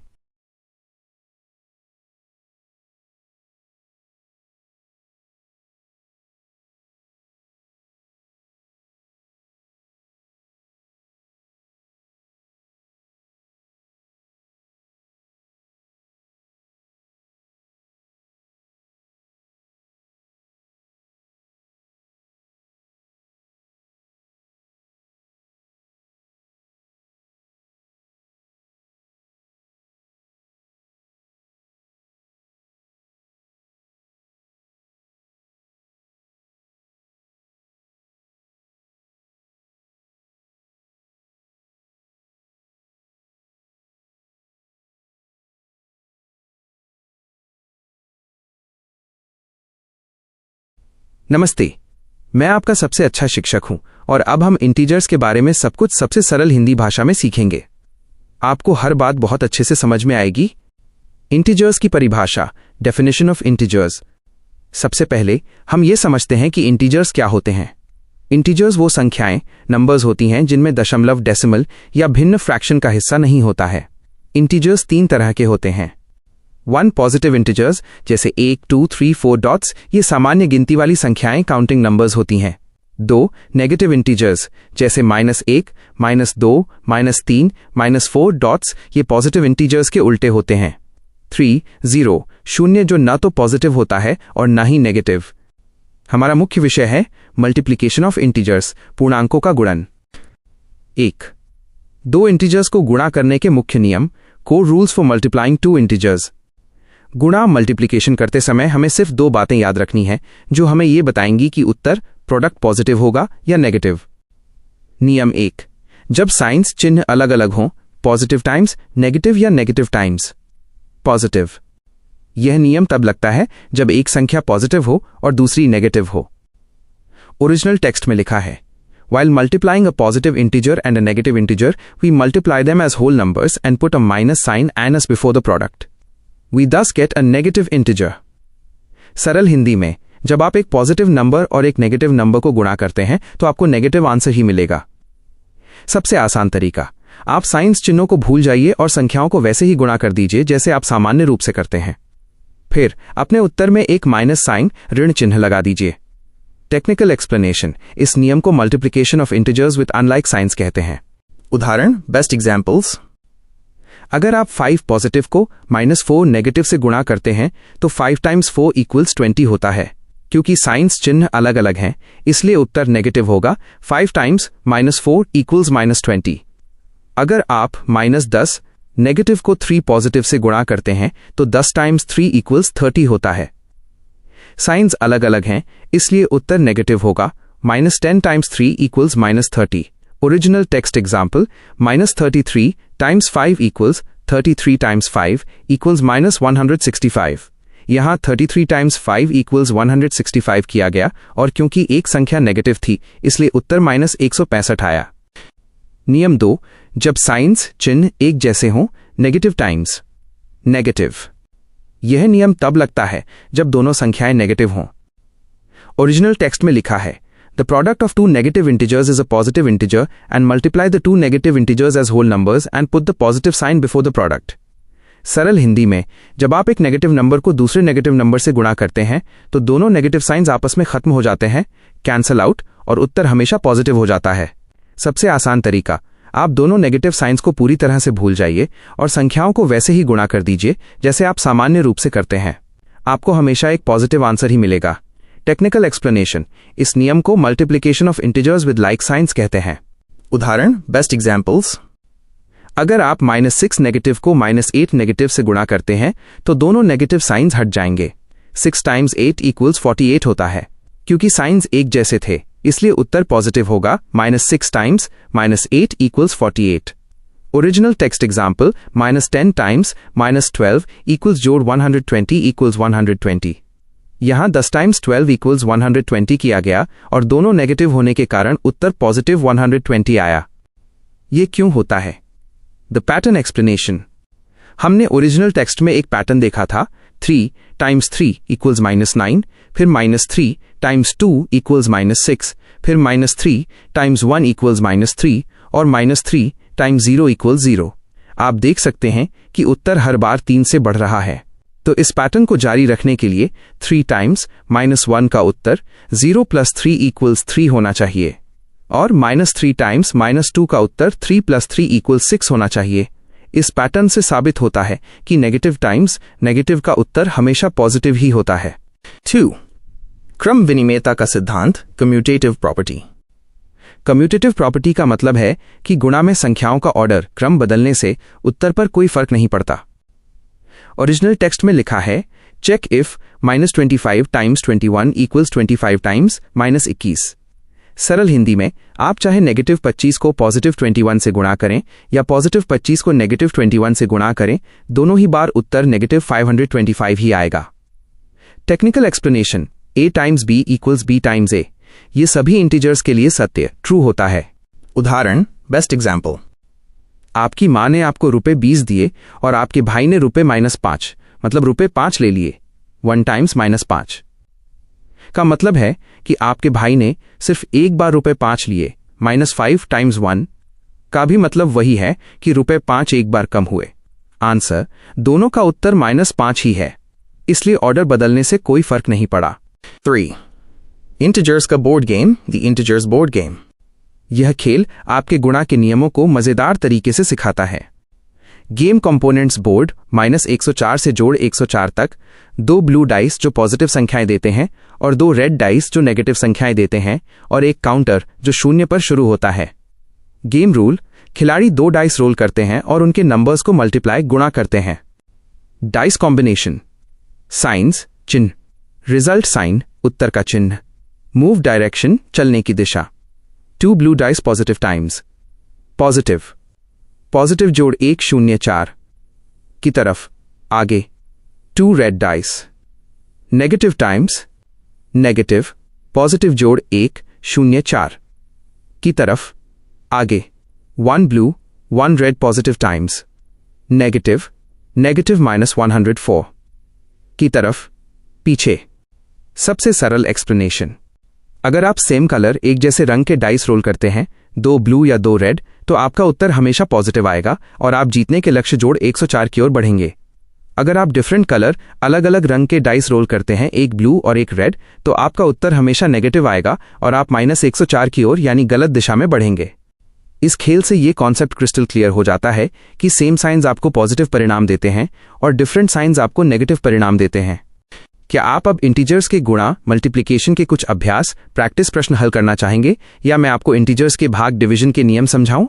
नमस्ते, मैं आपका सबसे अच्छा शिक्षक हूं और अब हम इंटीजर्स के बारे में सब कुछ सबसे सरल हिंदी भाषा में सीखेंगे। आपको हर बात बहुत अच्छे से समझ में आएगी। इंटीजर्स की परिभाषा, डेफिनेशन ऑफ इंटीजर्स। सबसे पहले हम ये समझते हैं कि इंटीजर्स क्या होते हैं। इंटीजर्स वो संख्याएं, नंबर्स होती हैं जिनमें दशमलव, डेसिमल या भिन्न फ्रैक्शन का हिस्सा नहीं होता है। इंटीजर्स 3 तरह के होते हैं। 1 पॉजिटिव इंटीजर्स जैसे 1, 2, 3, 4 डॉट्स, ये सामान्य गिनती वाली संख्याएं, काउंटिंग नंबर्स होती हैं। 2 नेगेटिव इंटीजर्स जैसे -1, -2, -3, -4 डॉट्स, ये पॉजिटिव इंटीजर्स के उल्टे होते हैं। 3 0 शून्य, जो न तो पॉजिटिव होता है और न ही नेगेटिव। हमारा मुख्य विषय है मल्टीप्लिकेशन ऑफ इंटीजर्स, पूर्णांकों का गुणन। 1 2 इंटीजर्स को गुणा करने के मुख्य नियम, core rules for multiplying 2 integers. गुणा मल्टीप्लिकेशन करते समय हमें सिर्फ 2 बातें याद रखनी है जो हमें ये बताएंगी कि उत्तर प्रोडक्ट पॉजिटिव होगा या नेगेटिव। नियम 1, जब साइंस चिन्ह अलग अलग हों, पॉजिटिव टाइम्स नेगेटिव या नेगेटिव टाइम्स पॉजिटिव। यह नियम तब लगता है जब एक संख्या पॉजिटिव हो और दूसरी नेगेटिव हो। ओरिजिनल टेक्स्ट में लिखा है, While multiplying a positive integer and a negative integer, we multiply them as whole numbers and put a minus sign and as before the product. We thus get a negative integer. सरल हिंदी में, जब आप एक positive number और एक negative number को गुणा करते हैं तो आपको नेगेटिव आंसर ही मिलेगा। सबसे आसान तरीका, आप साइंस चिन्हों को भूल जाइए और संख्याओं को वैसे ही गुणा कर दीजिए जैसे आप सामान्य रूप से करते हैं। फिर अपने उत्तर में एक माइनस साइन, ऋण चिन्ह लगा दीजिए। टेक्निकल एक्सप्लेनेशन, इस नियम को multiplication of integers with unlike signs कहते हैं। उदाहरण, बेस्ट एग्जाम्पल्स। अगर आप 5 पॉजिटिव को -4 नेगेटिव से गुणा करते हैं तो 5 टाइम्स 4 = 20 होता है। क्योंकि साइंस चिन्ह अलग अलग हैं, इसलिए उत्तर नेगेटिव होगा। 5 टाइम्स -4 = -20। अगर आप -10 नेगेटिव को 3 पॉजिटिव से गुणा करते हैं तो 10 टाइम्स 3 = 30 होता है। साइंस अलग अलग हैं, इसलिए उत्तर नेगेटिव होगा। -10 times 3 = -30। Original text example, -33 times 5 = 33 times 5 = -165। यहाँ 33 टाइम्स 5 = 165 किया गया और क्योंकि एक संख्या नेगेटिव थी इसलिए उत्तर -165 आया। नियम 2, जब साइंस चिन्ह एक जैसे हों, नेगेटिव टाइम्स नेगेटिव। यह नियम तब लगता है जब दोनों संख्याएं नेगेटिव हों। ओरिजिनल टेक्स्ट में लिखा है, The product of 2 negative integers is a positive integer and multiply the 2 negative integers as whole numbers and put the positive sign before the product. सरल हिंदी में, जब आप एक नेगेटिव नंबर को दूसरे नेगेटिव नंबर से गुणा करते हैं तो दोनों नेगेटिव साइंस आपस में खत्म हो जाते हैं, कैंसल आउट, और उत्तर हमेशा पॉजिटिव हो जाता है। सबसे आसान तरीका, आप दोनों नेगेटिव साइंस को पूरी तरह से भूल जाइए और संख्याओं को वैसे ही गुणा कर दीजिए जैसे आप सामान्य रूप से करते हैं। आपको हमेशा एक पॉजिटिव आंसर ही मिलेगा। टेक्निकल एक्सप्लेनेशन, इस नियम को multiplication of integers with like science कहते हैं। उदाहरण, बेस्ट एग्जाम्पल्स। अगर आप -6 नेगेटिव को -8 नेगेटिव से गुणा करते हैं तो दोनों नेगेटिव साइंस हट जाएंगे। 6 टाइम्स 8 = 48 होता है। क्योंकि साइंस एक जैसे थे इसलिए उत्तर पॉजिटिव होगा। -6 times -8 = 48। Original text example, -10 times -12 = 120 = 120। यहाँ 10 टाइम्स 12 = 120 किया गया और दोनों नेगेटिव होने के कारण उत्तर पॉजिटिव 120 आया। ये क्यों होता है? The pattern explanation. हमने ओरिजिनल टेक्स्ट में एक पैटर्न देखा था। 3 टाइम्स 3 = -9, फिर -3 टाइम्स 2 = -6, फिर -3 टाइम्स 1 = -3 और -3 टाइम्स 0 = 0। आप देख सकते हैं कि उत्तर हर बार 3 से बढ़ रहा है। तो इस पैटर्न को जारी रखने के लिए 3 टाइम्स -1 का उत्तर 0 + 3 = 3 होना चाहिए और -3 टाइम्स -2 का उत्तर 3 + 3 = 6 होना चाहिए। इस पैटर्न से साबित होता है कि नेगेटिव टाइम्स नेगेटिव का उत्तर हमेशा पॉजिटिव ही होता है। 2 क्रम विनिमेयता का सिद्धांत, कम्यूटेटिव प्रॉपर्टी। कम्यूटेटिव प्रॉपर्टी का मतलब है कि गुणा में संख्याओं का ऑर्डर, क्रम बदलने से उत्तर पर कोई फर्क नहीं पड़ता। ओरिजिनल टेक्स्ट में लिखा है, चेक इफ -25 टाइम्स 21 = 25 टाइम्स -21। सरल हिंदी में, आप चाहे नेगेटिव 25 को पॉजिटिव 21 से गुणा करें या पॉजिटिव 25 को नेगेटिव 21 से गुणा करें, दोनों ही बार उत्तर नेगेटिव 525 ही आएगा। Technical explanation, a times b equals b times a, ये सभी इंटीजर्स के लिए सत्य ट्रू होता है। उदाहरण, बेस्ट एग्जाम्पल, आपकी माँ ने आपको रुपए 20 दिए और आपके भाई ने रुपए -5 मतलब रुपए 5 ले लिए। 1 टाइम्स -5 का मतलब है कि आपके भाई ने सिर्फ एक बार रुपए 5 लिए। -5 टाइम्स 1 का भी मतलब वही है कि रुपए 5 एक बार कम हुए। आंसर, दोनों का उत्तर -5 ही है, इसलिए ऑर्डर बदलने से कोई फर्क नहीं पड़ा। 3. इंटीजर्स का board game, the integers board game. यह खेल आपके गुणा के नियमों को मजेदार तरीके से सिखाता है। गेम कंपोनेंट्स बोर्ड -104 से जोड़ 104 तक, 2 ब्लू डाइस जो पॉजिटिव संख्याएं देते हैं और 2 रेड डाइस जो नेगेटिव संख्याएं देते हैं, और एक काउंटर जो 0 पर शुरू होता है। गेम रूल, खिलाड़ी 2 डाइस रोल करते हैं और उनके नंबर्स को मल्टीप्लाई गुणा करते हैं। डाइस कॉम्बिनेशन, साइंस चिन्ह, रिजल्ट साइन उत्तर का चिन्ह, मूव डायरेक्शन चलने की दिशा। 2 blue dice positive times, positive positive जोड़ 1 0 4 की तरफ आगे। 2 red dice negative times, negative positive जोड़ 1 0 4 की तरफ आगे। 1 blue 1 red positive times, negative negative -104 की तरफ पीछे। सबसे सरल एक्सप्लेनेशन, अगर आप सेम कलर एक जैसे रंग के डाइस रोल करते हैं, 2 ब्लू या 2 रेड, तो आपका उत्तर हमेशा पॉजिटिव आएगा और आप जीतने के लक्ष्य जोड़ 104 की ओर बढ़ेंगे। अगर आप डिफरेंट कलर अलग अलग रंग के डाइस रोल करते हैं, एक ब्लू और एक रेड, तो आपका उत्तर हमेशा नेगेटिव आएगा और आप -104 की ओर यानी गलत दिशा में बढ़ेंगे। इस खेल से ये कॉन्सेप्ट क्रिस्टल क्लियर हो जाता है कि सेम साइंस आपको पॉजिटिव परिणाम देते हैं और डिफरेंट साइंस आपको नेगेटिव परिणाम देते हैं। क्या आप अब इंटीजर्स के गुणा मल्टीप्लिकेशन के कुछ अभ्यास प्रैक्टिस प्रश्न हल करना चाहेंगे, या मैं आपको इंटीजर्स के भाग डिवीजन के नियम समझाऊं?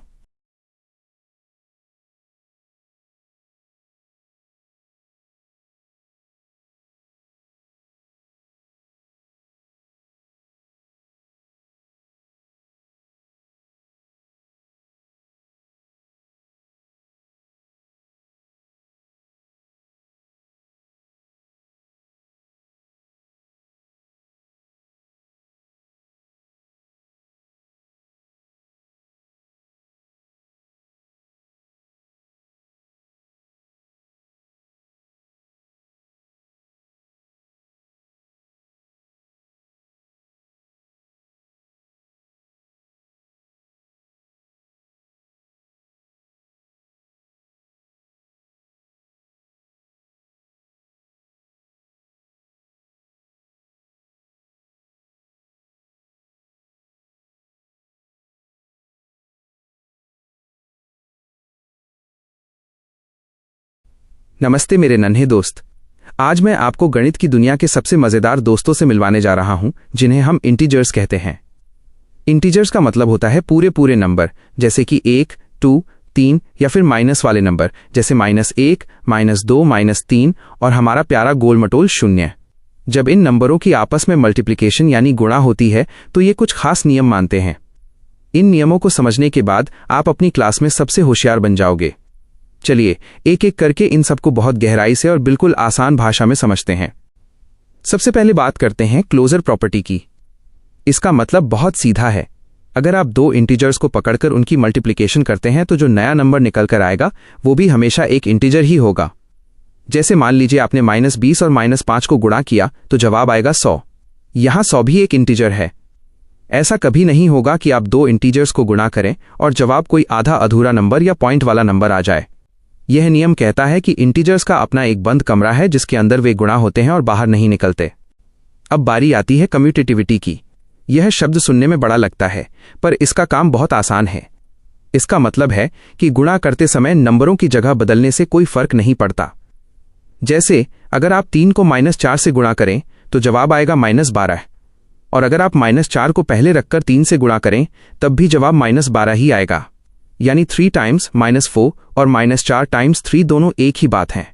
नमस्ते मेरे नन्हे दोस्त, आज मैं आपको गणित की दुनिया के सबसे मजेदार दोस्तों से मिलवाने जा रहा हूं, जिन्हें हम इंटीजर्स कहते हैं। इंटीजर्स का मतलब होता है पूरे नंबर, जैसे कि 1, 2, 3 या फिर माइनस वाले नंबर जैसे -1, -2, -3 और हमारा प्यारा गोलमटोल 0। जब इन नंबरों की आपस में मल्टीप्लिकेशन यानी गुणा होती है तो ये कुछ खास नियम मानते हैं। इन नियमों को समझने के बाद आप अपनी क्लास में सबसे होशियार बन जाओगे। चलिए एक एक करके इन सबको बहुत गहराई से और बिल्कुल आसान भाषा में समझते हैं। सबसे पहले बात करते हैं क्लोजर प्रॉपर्टी की। इसका मतलब बहुत सीधा है। अगर आप 2 इंटीजर्स को पकड़कर उनकी मल्टीप्लिकेशन करते हैं तो जो नया नंबर निकल कर आएगा वो भी हमेशा एक इंटीजर ही होगा। जैसे मान लीजिए आपने -20 और -5 को गुणा किया तो जवाब आएगा 100। यहां 100 भी एक इंटीजर है। ऐसा कभी नहीं होगा कि आप 2 इंटीजर्स को गुणा करें और जवाब कोई आधा अधूरा नंबर या पॉइंट वाला नंबर आ जाए। यह नियम कहता है कि इंटीजर्स का अपना एक बंद कमरा है जिसके अंदर वे गुणा होते हैं और बाहर नहीं निकलते। अब बारी आती है कम्यूटेटिविटी की। यह शब्द सुनने में बड़ा लगता है, पर इसका काम बहुत आसान है। इसका मतलब है कि गुणा करते समय नंबरों की जगह बदलने से कोई फर्क नहीं पड़ता। जैसे अगर आप 3 को -4 से गुणा करें तो जवाब आएगा -12, और अगर आप -4 को पहले रखकर 3 से गुणा करें तब भी जवाब -12 ही आएगा। यानी 3 टाइम्स -4 और -4 टाइम्स 3 दोनों एक ही बात हैं।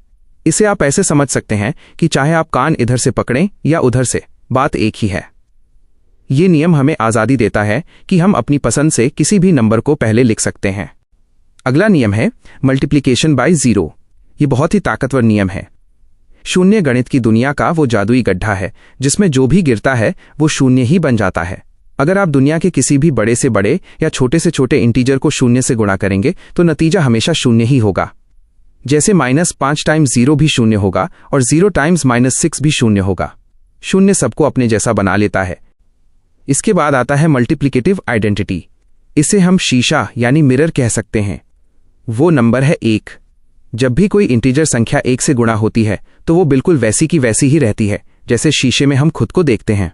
इसे आप ऐसे समझ सकते हैं कि चाहे आप कान इधर से पकड़ें या उधर से, बात एक ही है। ये नियम हमें आज़ादी देता है कि हम अपनी पसंद से किसी भी नंबर को पहले लिख सकते हैं। अगला नियम है मल्टीप्लिकेशन बाय 0। ये बहुत ही ताकतवर नियम है। शून्य गणित की दुनिया का वो जादुई गड्ढा है जिसमें जो भी गिरता है वो शून्य ही बन जाता है। अगर आप दुनिया के किसी भी बड़े से बड़े या छोटे से छोटे इंटीजर को शून्य से गुणा करेंगे तो नतीजा हमेशा शून्य ही होगा। जैसे -5 टाइम्स 0 भी शून्य होगा और 0 टाइम्स -6 भी शून्य होगा। शून्य सबको अपने जैसा बना लेता है। इसके बाद आता है मल्टीप्लिकेटिव आइडेंटिटी। इसे हम शीशा यानी मिरर कह सकते हैं। वो नंबर है 1। जब भी कोई इंटीजर संख्या 1 से गुणा होती है तो वो बिल्कुल वैसी की वैसी ही रहती है जैसे शीशे में हम खुद को देखते हैं।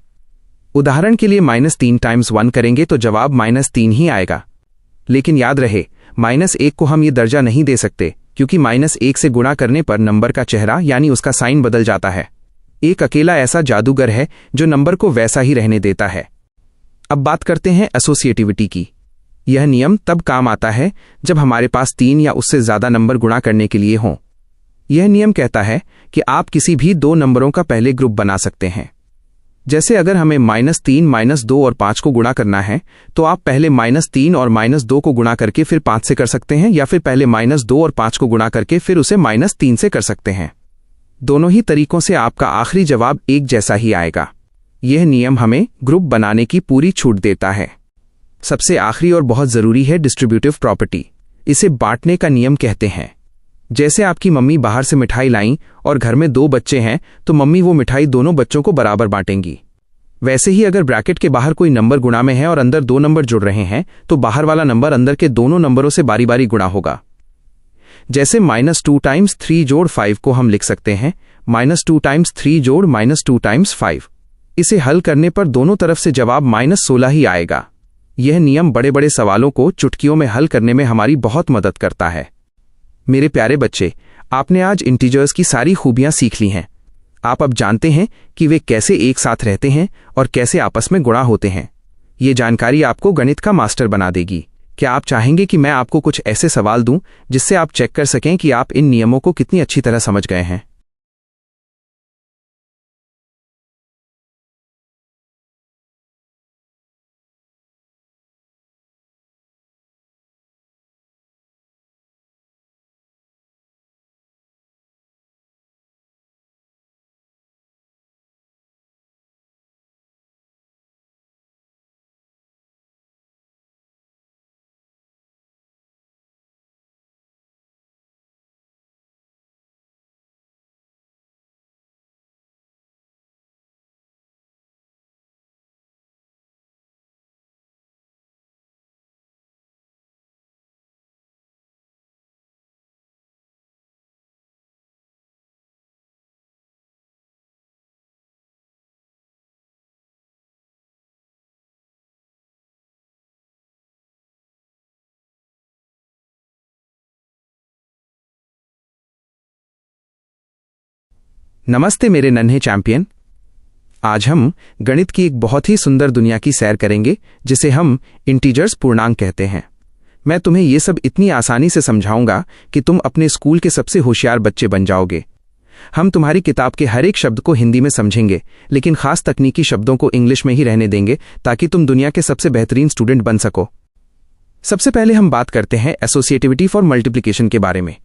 उदाहरण के लिए -3 टाइम्स 1 करेंगे तो जवाब -3 ही आएगा। लेकिन याद रहे, -1 को हम ये दर्जा नहीं दे सकते क्योंकि -1 से गुणा करने पर नंबर का चेहरा यानी उसका साइन बदल जाता है। एक अकेला ऐसा जादूगर है जो नंबर को वैसा ही रहने देता है। अब बात करते हैं एसोसिएटिविटी की। यह नियम तब काम आता है जब हमारे पास 3 या उससे ज्यादा नंबर गुणा करने के लिए हों। यह नियम कहता है कि आप किसी भी 2 नंबरों का पहले ग्रुप बना सकते हैं। जैसे अगर हमें -3, -2 और 5 को गुणा करना है तो आप पहले -3 और -2 को गुणा करके फिर 5 से कर सकते हैं, या फिर पहले -2 और 5 को गुणा करके फिर उसे -3 से कर सकते हैं। दोनों ही तरीकों से आपका आखिरी जवाब एक जैसा ही आएगा। यह नियम हमें ग्रुप बनाने की पूरी छूट देता है। सबसे आखिरी और बहुत जरूरी है डिस्ट्रीब्यूटिव प्रॉपर्टी। इसे बांटने का नियम कहते हैं। जैसे आपकी मम्मी बाहर से मिठाई लाईं और घर में 2 बच्चे हैं तो मम्मी वो मिठाई दोनों बच्चों को बराबर बांटेंगी। वैसे ही अगर ब्रैकेट के बाहर कोई नंबर गुणा में है और अंदर 2 नंबर जुड़ रहे हैं तो बाहर वाला नंबर अंदर के दोनों नंबरों से बारी बारी गुणा होगा। जैसे -2 टाइम्स 3 जोड़ 5 को हम लिख सकते हैं -2 टाइम्स 3 जोड़ -2 टाइम्स 5। इसे हल करने पर दोनों तरफ से जवाब -16 ही आएगा। यह नियम बड़े बड़े सवालों को चुटकियों में हल करने में हमारी बहुत मदद करता है। मेरे प्यारे बच्चे, आपने आज इंटीजर्स की सारी खूबियां सीख ली हैं। आप अब जानते हैं कि वे कैसे एक साथ रहते हैं और कैसे आपस में गुणा होते हैं। ये जानकारी आपको गणित का मास्टर बना देगी। क्या आप चाहेंगे कि मैं आपको कुछ ऐसे सवाल दूं जिससे आप चेक कर सकें कि आप इन नियमों को कितनी अच्छी तरह समझ गए हैं? नमस्ते मेरे नन्हे चैंपियन। आज हम गणित की एक बहुत ही सुंदर दुनिया की सैर करेंगे जिसे हम इंटीजर्स पूर्णांक कहते हैं। मैं तुम्हें ये सब इतनी आसानी से समझाऊंगा कि तुम अपने स्कूल के सबसे होशियार बच्चे बन जाओगे। हम तुम्हारी किताब के हर एक शब्द को हिंदी में समझेंगे, लेकिन खास तकनीकी शब्दों को इंग्लिश में ही रहने देंगे ताकि तुम दुनिया के सबसे बेहतरीन स्टूडेंट बन सको। सबसे पहले हम बात करते हैं एसोसिएटिविटी फॉर मल्टीप्लिकेशन के बारे में।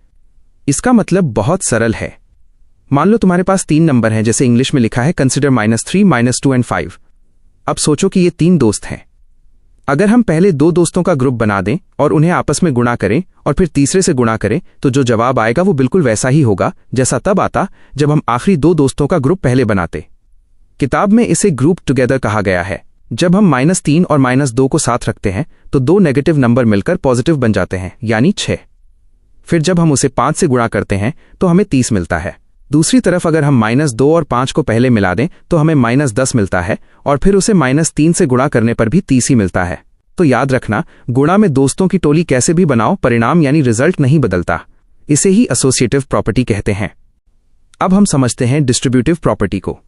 इसका मतलब बहुत सरल है। मान लो तुम्हारे पास 3 नंबर हैं, जैसे इंग्लिश में लिखा है कंसिडर -3, -2 एंड 5। अब सोचो कि ये 3 दोस्त हैं। अगर हम पहले 2 दोस्तों का ग्रुप बना दें और उन्हें आपस में गुणा करें और फिर तीसरे से गुणा करें तो जो जवाब आएगा वो बिल्कुल वैसा ही होगा जैसा तब आता जब हम आखिरी 2 दोस्तों का ग्रुप पहले बनाते। किताब में इसे ग्रुप टुगेदर कहा गया है। जब हम -3 और -2 को साथ रखते हैं तो 2 नेगेटिव नंबर मिलकर पॉजिटिव बन जाते हैं, यानी 6। फिर जब हम उसे 5 से गुणा करते हैं तो हमें 30 मिलता है। दूसरी तरफ अगर हम -2 और 5 को पहले मिला दें तो हमें -10 मिलता है और फिर उसे -3 से गुणा करने पर भी 30 ही मिलता है। तो याद रखना, गुणा में दोस्तों की टोली कैसे भी बनाओ, परिणाम यानी रिजल्ट नहीं बदलता। इसे ही एसोसिएटिव प्रॉपर्टी कहते हैं। अब हम समझते हैं डिस्ट्रीब्यूटिव प्रॉपर्टी को।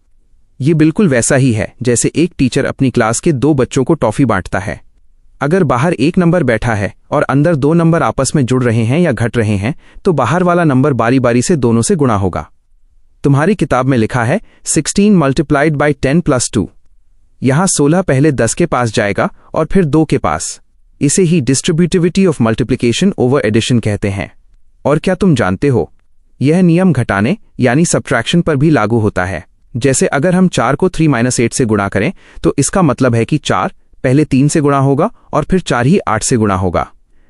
ये बिल्कुल वैसा ही है जैसे एक टीचर अपनी क्लास के 2 बच्चों को टॉफी बांटता है। अगर बाहर 1 नंबर बैठा है और अंदर 2 नंबर आपस में जुड़ रहे हैं या घट रहे हैं तो बाहर वाला नंबर बारी बारी से दोनों से गुणा होगा। तुम्हारी किताब में लिखा है 16 मल्टीप्लाइड बाई 10 + 2। यहां 16 पहले 10 के पास जाएगा और फिर 2 के पास। इसे ही distributivity of multiplication over addition कहते हैं। और क्या तुम जानते हो, यह नियम घटाने यानी सब्ट्रैक्शन पर भी लागू होता है। जैसे अगर हम 4 को 3-8 से गुणा करें तो इसका मतलब है कि 4 पहले 3 से गुणा होगा और फिर 4 ही 8 से गुणा होगा।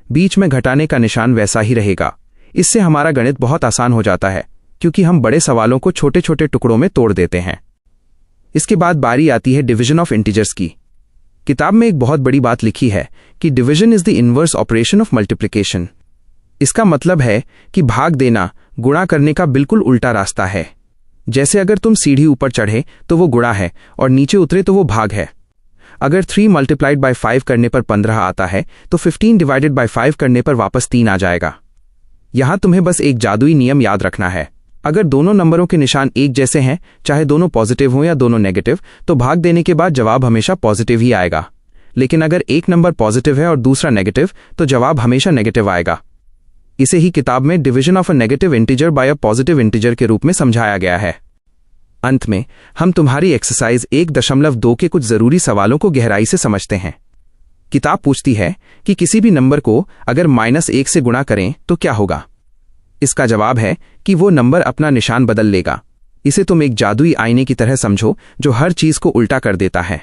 बीच में घटाने का निशान वैसा ही रहेगा। इससे हमारा गणित बहुत आसान हो जाता है क्योंकि हम बड़े सवालों को छोटे छोटे टुकड़ों में तोड़ देते हैं। इसके बाद बारी आती है डिवीजन ऑफ इंटीजर्स की। किताब में एक बहुत बड़ी बात लिखी है कि division is the inverse operation of multiplication. इसका मतलब है कि भाग देना गुणा करने का बिल्कुल उल्टा रास्ता है। जैसे अगर तुम सीढ़ी ऊपर चढ़े तो वो गुणा है और नीचे उतरे तो वो भाग है। अगर 3 मल्टीप्लाइड बाय 5 करने पर 15 आता है तो 15 डिवाइडेड बाय 5 करने पर वापस 3 आ जाएगा। यहां तुम्हें बस एक जादुई नियम याद रखना है। अगर दोनों नंबरों के निशान एक जैसे हैं, चाहे दोनों पॉजिटिव हों या दोनों नेगेटिव, तो भाग देने के बाद जवाब हमेशा पॉजिटिव ही आएगा। लेकिन अगर एक नंबर पॉजिटिव है और दूसरा नेगेटिव, तो जवाब हमेशा नेगेटिव आएगा। इसे ही किताब में division of a negative integer by a positive integer के रूप में समझाया गया है। अंत में हम तुम्हारी एक्सरसाइज 1.2 के कुछ जरूरी सवालों को गहराई से समझते हैं। किताब पूछती है कि किसी भी नंबर को अगर -1 से गुणा करें तो क्या होगा। इसका जवाब है कि वो नंबर अपना निशान बदल लेगा। इसे तुम एक जादुई आईने की तरह समझो जो हर चीज को उल्टा कर देता है।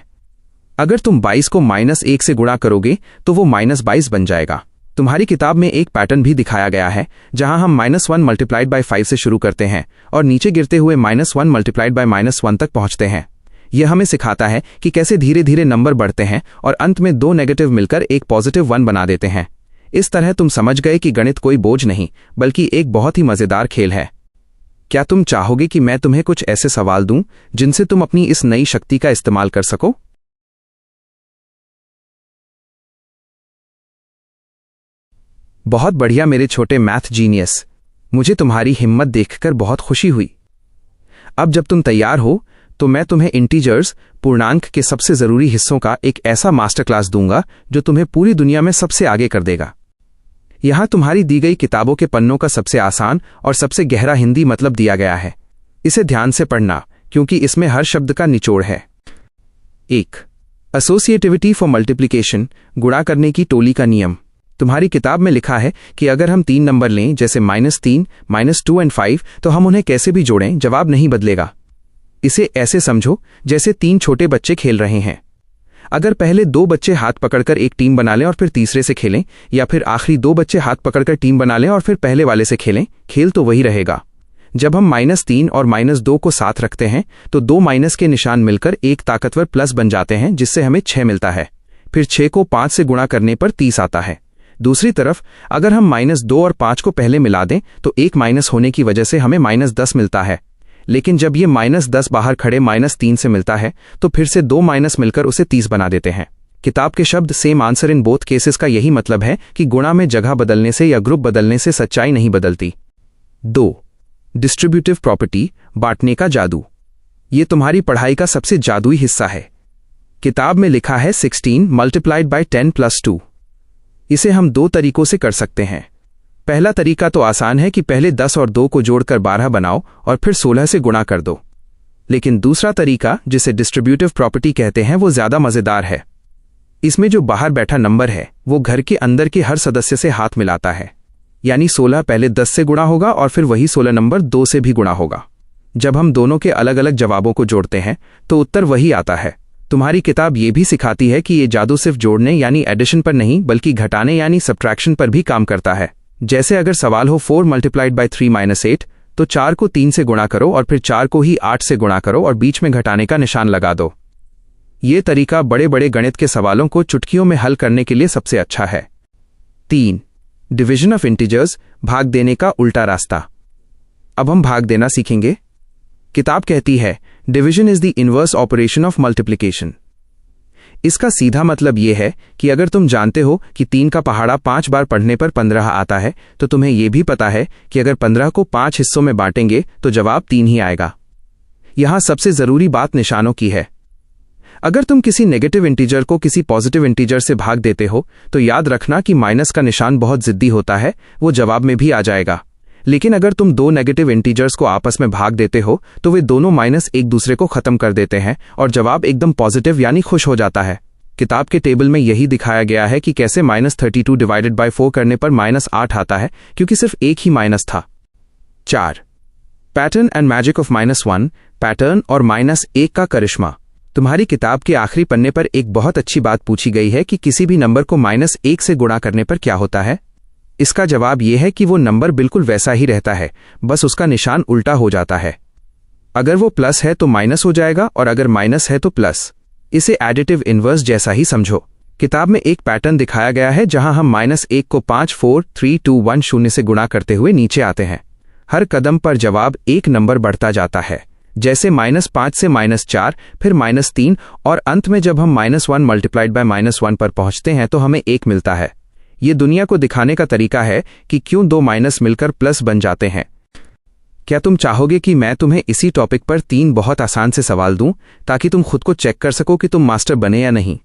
अगर तुम 22 को -1 से गुणा करोगे तो वो -22 बन जाएगा। तुम्हारी किताब में एक पैटर्न भी दिखाया गया है जहां हम -1 मल्टीप्लाइड बाय 5 से शुरू करते हैं और नीचे गिरते हुए -1 मल्टीप्लाइड बाय -1 तक पहुंचते हैं। यह हमें सिखाता है कि कैसे धीरे धीरे नंबर बढ़ते हैं और अंत में 2 नेगेटिव मिलकर एक पॉजिटिव 1 बना देते हैं। इस तरह तुम समझ गए कि गणित कोई बोझ नहीं बल्कि एक बहुत ही मजेदार खेल है। क्या तुम चाहोगे कि मैं तुम्हें कुछ ऐसे सवाल दूं जिनसे तुम अपनी इस नई शक्ति का इस्तेमाल कर सको? बहुत बढ़िया मेरे छोटे मैथ जीनियस, मुझे तुम्हारी हिम्मत देखकर बहुत खुशी हुई। अब जब तुम तैयार हो तो मैं तुम्हें इंटीजर्स पूर्णांक के सबसे जरूरी हिस्सों का एक ऐसा मास्टर क्लास दूंगा जो तुम्हें पूरी दुनिया में सबसे आगे कर देगा। यहां तुम्हारी दी गई किताबों के पन्नों का सबसे आसान और सबसे गहरा हिंदी मतलब दिया गया है। इसे ध्यान से पढ़ना क्योंकि इसमें हर शब्द का निचोड़ है। 1. एसोसिएटिविटी फॉर मल्टीप्लिकेशन, गुणा करने की टोली का नियम। तुम्हारी किताब में लिखा है कि अगर हम 3 नंबर लें जैसे -3, -2 और 5 तो हम उन्हें कैसे भी जोड़ें जवाब नहीं बदलेगा। इसे ऐसे समझो जैसे 3 छोटे बच्चे खेल रहे हैं। अगर पहले 2 बच्चे हाथ पकड़कर एक टीम बना लें और फिर तीसरे से खेलें, या फिर आखिरी 2 बच्चे हाथ पकड़कर टीम बना लें और फिर पहले वाले से खेलें, खेल तो वही रहेगा। जब हम -3 और -2 को साथ रखते हैं तो 2 माइनस के निशान मिलकर एक ताकतवर प्लस बन जाते हैं जिससे हमें 6 मिलता है। फिर 6 को 5 से गुणा करने पर 30 आता है। दूसरी तरफ अगर हम -2 और 5 को पहले मिला दें तो एक माइनस होने की वजह से हमें -10 मिलता है। लेकिन जब ये -10 बाहर खड़े -3 से मिलता है तो फिर से 2 माइनस मिलकर उसे 30 बना देते हैं। किताब के शब्द same answer in both cases का यही मतलब है कि गुणा में जगह बदलने से या ग्रुप बदलने से सच्चाई नहीं बदलती। 2. डिस्ट्रीब्यूटिव प्रॉपर्टी, बांटने का जादू। ये तुम्हारी पढ़ाई का सबसे जादुई हिस्सा है। किताब में लिखा है 16 मल्टीप्लाइड बाय 10 + 2। इसे हम 2 तरीकों से कर सकते हैं। पहला तरीका तो आसान है कि पहले 10 और 2 को जोड़कर 12 बनाओ और फिर 16 से गुणा कर दो। लेकिन दूसरा तरीका जिसे डिस्ट्रीब्यूटिव प्रॉपर्टी कहते हैं वो ज्यादा मजेदार है। इसमें जो बाहर बैठा नंबर है वो घर के अंदर के हर सदस्य से हाथ मिलाता है। यानी 16 पहले 10 से गुणा होगा और फिर वही 16 नंबर 2 से भी गुणा होगा। जब हम दोनों के अलग अलग जवाबों को जोड़ते हैं तो उत्तर वही आता है। तुम्हारी किताब ये भी सिखाती है कि ये जादू सिर्फ जोड़ने यानी एडिशन पर नहीं बल्कि घटाने यानी सब्ट्रैक्शन पर भी काम करता है। जैसे अगर सवाल हो 4 मल्टीप्लाइड बाय 3 - 8 तो 4 को 3 से गुणा करो और फिर 4 को ही 8 से गुणा करो और बीच में घटाने का निशान लगा दो। ये तरीका बड़े बड़े गणित के सवालों को चुटकियों में हल करने के लिए सबसे अच्छा है। 3. डिवीजन ऑफ इंटीजर्स, भाग देने का उल्टा रास्ता। अब हम भाग देना सीखेंगे। किताब कहती है division is the inverse operation of multiplication. इसका सीधा मतलब यह है कि अगर तुम जानते हो कि 3 का पहाड़ा 5 बार पढ़ने पर 15 आता है तो तुम्हें यह भी पता है कि अगर 15 को 5 हिस्सों में बांटेंगे तो जवाब 3 ही आएगा। यहां सबसे जरूरी बात निशानों की है। अगर तुम किसी नेगेटिव इंटीजर को किसी पॉजिटिव इंटीजर से भाग देते हो तो याद रखना कि माइनस का निशान बहुत जिद्दी होता है, वो जवाब में भी आ जाएगा। लेकिन अगर तुम 2 नेगेटिव इंटीजर्स को आपस में भाग देते हो तो वे दोनों माइनस एक दूसरे को खत्म कर देते हैं और जवाब एकदम पॉजिटिव यानी खुश हो जाता है। किताब के टेबल में यही दिखाया गया है कि कैसे -32 डिवाइडेड बाय 4 करने पर -8 आता है क्योंकि सिर्फ एक ही माइनस था। 4 pattern and magic of -1, pattern और -1 का करिश्मा। तुम्हारी किताब के आखिरी पन्ने पर एक बहुत अच्छी बात पूछी गई है कि किसी भी नंबर को -1 से गुणा करने पर क्या होता है। इसका जवाब यह है कि वो नंबर बिल्कुल वैसा ही रहता है, बस उसका निशान उल्टा हो जाता है। अगर वो प्लस है तो माइनस हो जाएगा और अगर माइनस है तो प्लस। इसे एडिटिव इनवर्स जैसा ही समझो। किताब में एक पैटर्न दिखाया गया है जहां हम -1 को 5 4 3 2 1 0 से गुणा करते हुए नीचे आते हैं। हर कदम पर जवाब एक नंबर बढ़ता जाता है, जैसे -5 से -4, फिर -3 और अंत में जब हम -1 मल्टीप्लाइड बाय -1 पर पहुंचते हैं तो हमें 1 मिलता है। ये दुनिया को दिखाने का तरीका है कि क्यों दो माइनस मिलकर प्लस बन जाते हैं। क्या तुम चाहोगे कि मैं तुम्हें इसी टॉपिक पर 3 बहुत आसान से सवाल दूं ताकि तुम खुद को चेक कर सको कि तुम मास्टर बने या नहीं?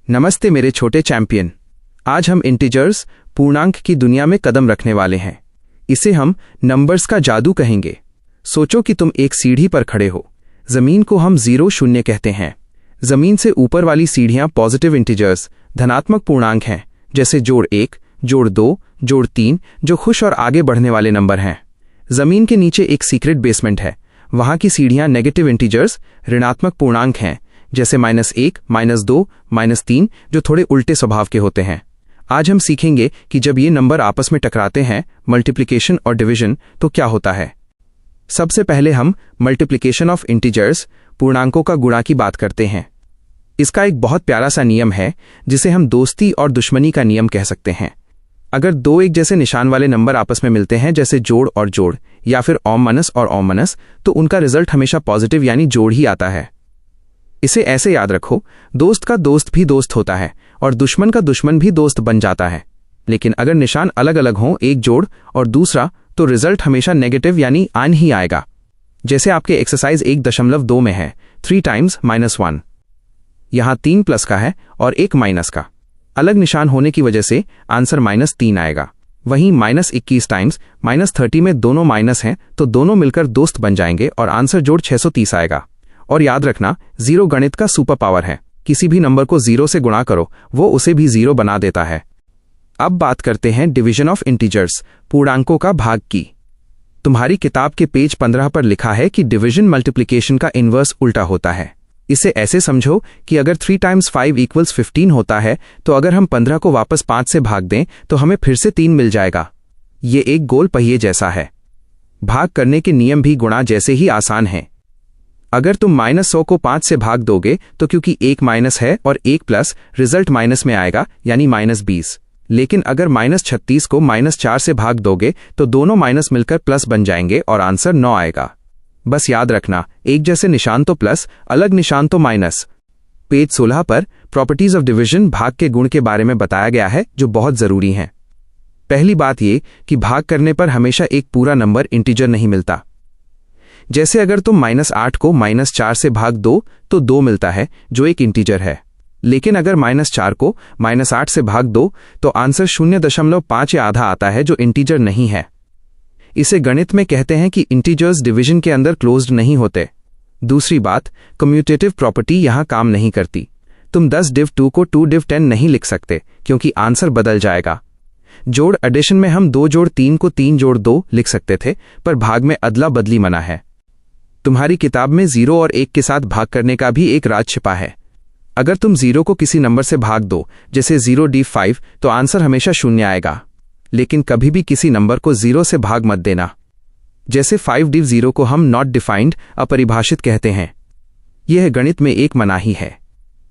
नमस्ते मेरे छोटे चैंपियन। आज हम इंटीजर्स पूर्णांक की दुनिया में कदम रखने वाले हैं। इसे हम नंबर्स का जादू कहेंगे। सोचो कि तुम एक सीढ़ी पर खड़े हो। जमीन को हम 0 0 कहते हैं। जमीन से ऊपर वाली सीढ़ियां पॉजिटिव इंटीजर्स धनात्मक पूर्णांक हैं, जैसे जोड़ 1, जोड़ 2, जोड़ 3, जो खुश और आगे बढ़ने वाले नंबर हैं। जमीन के नीचे एक सीक्रेट बेसमेंट है। वहां की सीढ़ियां नेगेटिव इंटीजर्स ऋणात्मक पूर्णांक हैं, जैसे -1, -2, -3, जो थोड़े उल्टे स्वभाव के होते हैं। आज हम सीखेंगे कि जब ये नंबर आपस में टकराते हैं, मल्टीप्लिकेशन और डिवीजन, तो क्या होता है। सबसे पहले हम मल्टीप्लिकेशन ऑफ इंटीजर्स पूर्णांकों का गुणा की बात करते हैं। इसका एक बहुत प्यारा सा नियम है जिसे हम दोस्ती और दुश्मनी का नियम कह सकते हैं। अगर दो एक जैसे निशान वाले नंबर आपस में मिलते हैं, जैसे जोड़ और जोड़ या फिर ओमनस और ओमनस, तो उनका रिजल्ट हमेशा पॉजिटिव यानी जोड़ ही आता है। इसे ऐसे याद रखो, दोस्त का दोस्त भी दोस्त होता है और दुश्मन का दुश्मन भी दोस्त बन जाता है। लेकिन अगर निशान अलग अलग हों, एक जोड़ और दूसरा, तो रिजल्ट हमेशा नेगेटिव यानी आन ही आएगा। जैसे आपके एक्सरसाइज 1.2 में है 3 टाइम्स -1। यहां 3 प्लस का है और 1 माइनस का। अलग निशान होने की वजह से आंसर -3 आएगा। वहीं -21 टाइम्स -30 में दोनों माइनस हैं, तो दोनों मिलकर दोस्त बन जाएंगे और आंसर जोड़ 630 आएगा। और याद रखना, 0 गणित का सुपर पावर है। किसी भी नंबर को 0 से गुणा करो, वो उसे भी 0 बना देता है। अब बात करते हैं डिवीजन ऑफ इंटीजर्स, पूर्णांकों का भाग की। तुम्हारी किताब के पेज 15 पर लिखा है कि डिवीजन मल्टीप्लिकेशन का इनवर्स उल्टा होता है। इसे ऐसे समझो कि अगर 3 टाइम्स 5 = 15 होता है, तो अगर हम 15 को वापस 5 से भाग दें तो हमें फिर से 3 मिल जाएगा। ये एक गोल पहिए जैसा है। भाग करने के नियम भी गुणा जैसे ही आसान हैं। अगर तुम -100 को 5 से भाग दोगे तो क्योंकि 1 माइनस है और 1 प्लस, रिजल्ट माइनस में आएगा यानी -20। लेकिन अगर -36 को -4 से भाग दोगे तो दोनों माइनस मिलकर प्लस बन जाएंगे और आंसर 9 आएगा। बस याद रखना, एक जैसे निशान तो प्लस, अलग निशान तो माइनस। पेज 16 पर प्रॉपर्टीज ऑफ डिवीजन भाग के गुण के बारे में बताया गया है, जो बहुत जरूरी हैं। पहली बात ये कि भाग करने पर हमेशा एक पूरा नंबर इंटीजर नहीं मिलता। जैसे अगर तुम -8 को -4 से भाग दो तो 2 मिलता है, जो एक इंटीजर है। लेकिन अगर -4 को -8 से भाग दो तो आंसर 0.5 या आधा आता है, जो इंटीजर नहीं है। इसे गणित में कहते हैं कि इंटीजर्स डिवीजन के अंदर क्लोज्ड नहीं होते। दूसरी बात, कम्यूटेटिव प्रॉपर्टी यहां काम नहीं करती। तुम 10 div 2 को 2 div 10 नहीं लिख सकते, क्योंकि आंसर बदल जाएगा। जोड़ एडिशन में हम 2 जोड़ 3 को 3 जोड़ 2 लिख सकते थे, पर भाग में अदला बदली मना है। तुम्हारी किताब में 0 और 1 के साथ भाग करने का भी एक राज छिपा है। अगर तुम 0 को किसी नंबर से भाग दो, जैसे 0 div 5, तो आंसर हमेशा 0 आएगा। लेकिन कभी भी किसी नंबर को 0 से भाग मत देना। जैसे 5 div 0 को हम नॉट डिफाइंड, अपरिभाषित कहते हैं। यह गणित में एक मनाही है।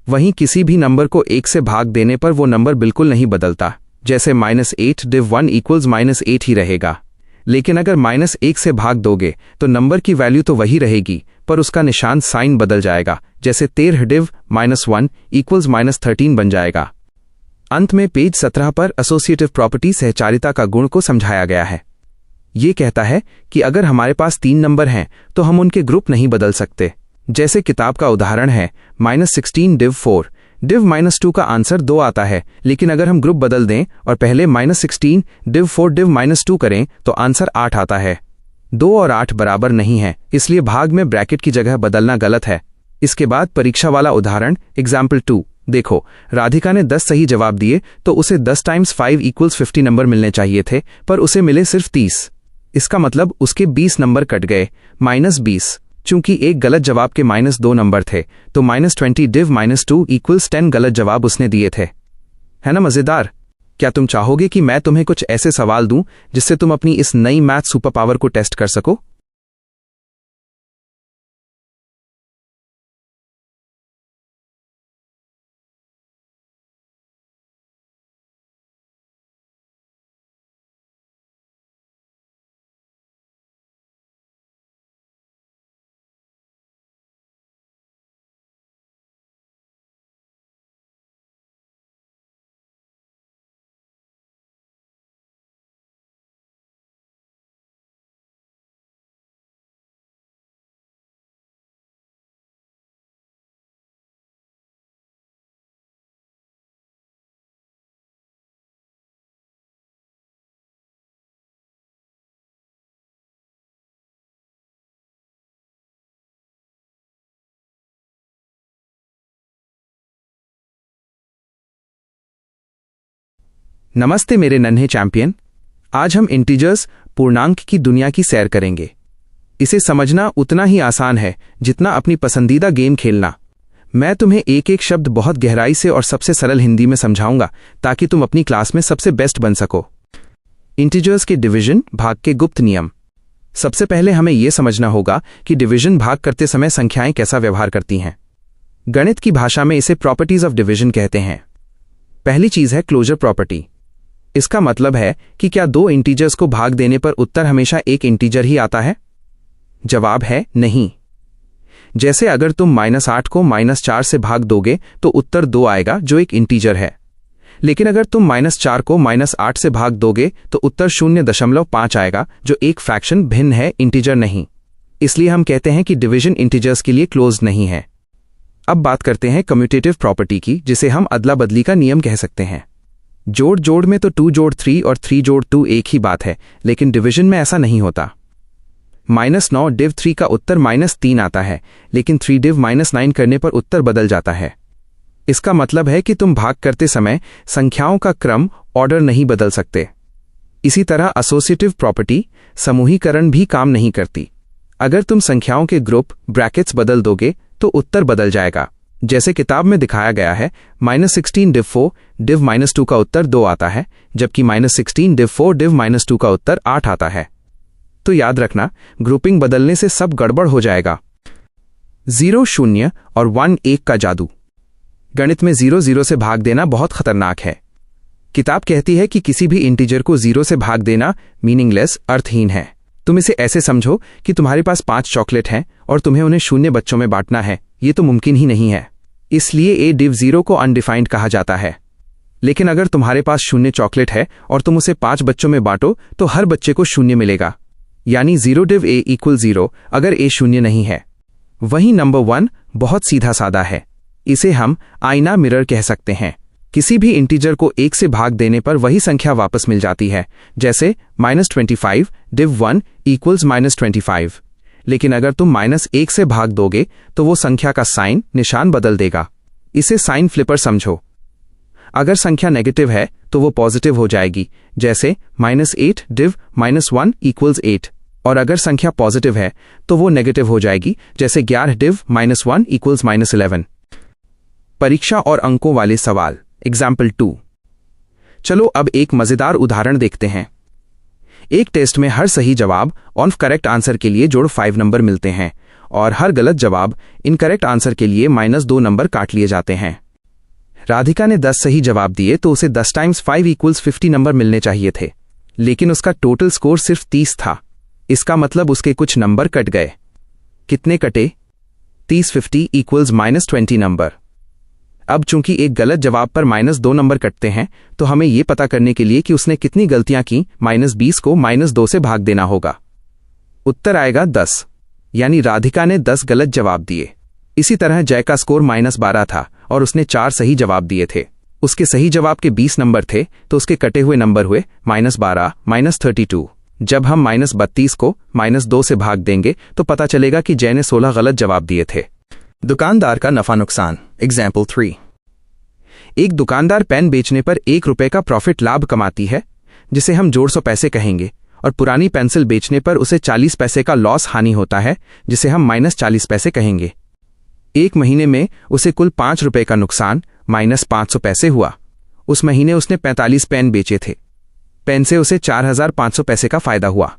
वहीं किसी भी नंबर को 1 से भाग देने पर वो नंबर बिल्कुल नहीं बदलता, जैसे -8 div 1 = -8 ही रहेगा। लेकिन अगर -1 से भाग दोगे तो नंबर की वैल्यू तो वही रहेगी, पर उसका निशान साइन बदल जाएगा, जैसे 13 div -1 = -13 बन जाएगा। अंत में पेज 17 पर एसोसिएटिव प्रॉपर्टी सहचारिता का गुण को समझाया गया है। ये कहता है कि अगर हमारे पास 3 नंबर हैं तो हम उनके ग्रुप नहीं बदल सकते। जैसे किताब का उदाहरण है -16 div 4, div -2 का आंसर 2 आता है, लेकिन अगर हम ग्रुप बदल दें और पहले -16 div 4 div -2 करें तो आंसर 8 आता है। 2 और 8 बराबर नहीं है, इसलिए भाग में ब्रैकेट की जगह बदलना गलत है। इसके बाद परीक्षा वाला उदाहरण एग्जाम्पल 2 देखो। राधिका ने 10 सही जवाब दिए तो उसे 10 × 5 = 50 नंबर मिलने चाहिए थे, पर उसे मिले सिर्फ 30। इसका मतलब उसके 20 नंबर कट गए, -20। चूंकि एक गलत जवाब के -2 नंबर थे तो -20 div -2 = 10 गलत जवाब उसने दिए थे। है ना मजेदार? क्या तुम चाहोगे कि मैं तुम्हें कुछ ऐसे सवाल दूं जिससे तुम अपनी इस नई मैथ सुपर पावर को टेस्ट कर सको? नमस्ते मेरे नन्हे चैंपियन। आज हम इंटीजर्स पूर्णांक की दुनिया की सैर करेंगे। इसे समझना उतना ही आसान है जितना अपनी पसंदीदा गेम खेलना। मैं तुम्हें एक एक शब्द बहुत गहराई से और सबसे सरल हिंदी में समझाऊंगा ताकि तुम अपनी क्लास में सबसे बेस्ट बन सको। इंटीजर्स के डिवीजन भाग के गुप्त नियम। सबसे पहले हमें यह समझना होगा कि डिवीजन भाग करते समय संख्याएं कैसा व्यवहार करती हैं। गणित की भाषा में इसे प्रॉपर्टीज ऑफ डिवीजन कहते हैं। पहली चीज है क्लोजर प्रॉपर्टी। इसका मतलब है कि क्या 2 इंटीजर्स को भाग देने पर उत्तर हमेशा एक इंटीजर ही आता है? जवाब है नहीं। जैसे अगर तुम -8 को -4 से भाग दोगे तो उत्तर 2 आएगा जो एक इंटीजर है। लेकिन अगर तुम -4 को -8 से भाग दोगे तो उत्तर 0.5 आएगा जो एक फ्रैक्शन भिन्न है, इंटीजर नहीं। इसलिए हम कहते हैं कि डिवीजन इंटीजर्स के लिए क्लोज्ड नहीं है। अब बात करते हैं कम्यूटेटिव प्रॉपर्टी की, जिसे हम अदला बदली का नियम कह सकते हैं। जोड़ जोड़ में तो 2 जोड़ 3 और 3 जोड़ 2 एक ही बात है, लेकिन डिवीजन में ऐसा नहीं होता। -9 div 3 का उत्तर -3 आता है, लेकिन 3 div -9 करने पर उत्तर बदल जाता है। इसका मतलब है कि तुम भाग करते समय संख्याओं का क्रम, ऑर्डर नहीं बदल सकते। इसी तरह एसोसिएटिव प्रॉपर्टी समूहीकरण भी काम नहीं करती। अगर तुम संख्याओं के ग्रुप ब्रैकेट्स बदल दोगे तो उत्तर बदल जाएगा। जैसे किताब में दिखाया गया है, -16 div 4 div -2 का उत्तर 2 आता है, जबकि -16 div 4 div -2 का उत्तर 8 आता है। तो याद रखना, ग्रुपिंग बदलने से सब गड़बड़ हो जाएगा। 0 0 और 1 1 का जादू। गणित में 0 0 से भाग देना बहुत खतरनाक है। किताब कहती है कि किसी भी इंटीजर को 0 से भाग देना मीनिंगलेस, अर्थहीन है। तुम इसे ऐसे समझो कि तुम्हारे पास 5 चॉकलेट हैं और तुम्हें उन्हें 0 बच्चों में बांटना है। ये तो मुमकिन ही नहीं है। इसलिए a div 0 को अनडिफाइंड कहा जाता है। लेकिन अगर तुम्हारे पास 0 चॉकलेट है और तुम उसे 5 बच्चों में बांटो तो हर बच्चे को 0 मिलेगा, यानी 0 div a = 0 अगर a 0 नहीं है। वहीं नंबर 1 बहुत सीधा सादा है। इसे हम आईना मिरर कह सकते हैं। किसी भी इंटीजर को 1 से भाग देने पर वही संख्या वापस मिल जाती है, जैसे -25 div 1 = -25। लेकिन अगर तुम -1 से भाग दोगे तो वो संख्या का साइन, निशान बदल देगा। इसे साइन फ्लिपर समझो। अगर संख्या नेगेटिव है तो वो पॉजिटिव हो जाएगी, जैसे -8 div -1 = 8। और अगर संख्या पॉजिटिव है तो वो नेगेटिव हो जाएगी, जैसे 11 div -1 = -11। परीक्षा और अंकों वाले सवाल एग्जाम्पल 2। चलो अब एक मजेदार उदाहरण देखते हैं। एक टेस्ट में हर सही जवाब ऑन करेक्ट आंसर के लिए जोड़ 5 नंबर मिलते हैं और हर गलत जवाब इनकरेक्ट आंसर के लिए -2 नंबर काट लिए जाते हैं। राधिका ने 10 सही जवाब दिए तो उसे 10 टाइम्स 5 = 50 नंबर मिलने चाहिए थे, लेकिन उसका टोटल स्कोर सिर्फ 30 था। इसका मतलब उसके कुछ नंबर कट गए। कितने कटे? 30 50 = -20 नंबर। अब चूंकि एक गलत जवाब पर -2 नंबर कटते हैं, तो हमें यह पता करने के लिए कि उसने कितनी गलतियां की, -20 को -2 से भाग देना होगा। उत्तर आएगा 10, यानी राधिका ने 10 गलत जवाब दिए। इसी तरह जय का स्कोर -12 था और उसने 4 सही जवाब दिए थे। उसके सही जवाब के 20 नंबर थे, तो उसके कटे हुए नंबर हुए -12, -32। जब हम -32 को -2 से भाग देंगे तो पता चलेगा कि जय ने 16 गलत जवाब दिए थे। दुकानदार का नफा नुकसान। एग्जाम्पल 3। एक दुकानदार पेन बेचने पर ₹1 का प्रॉफिट लाभ कमाती है, जिसे हम 150 पैसे कहेंगे, और पुरानी पेंसिल बेचने पर उसे 40 पैसे का लॉस हानि होता है, जिसे हम -40 पैसे कहेंगे। एक महीने में उसे कुल ₹5 का नुकसान -500 पैसे हुआ। उस महीने उसने 45 पेन बेचे थे। पेन से उसे 4500 पैसे का फायदा हुआ,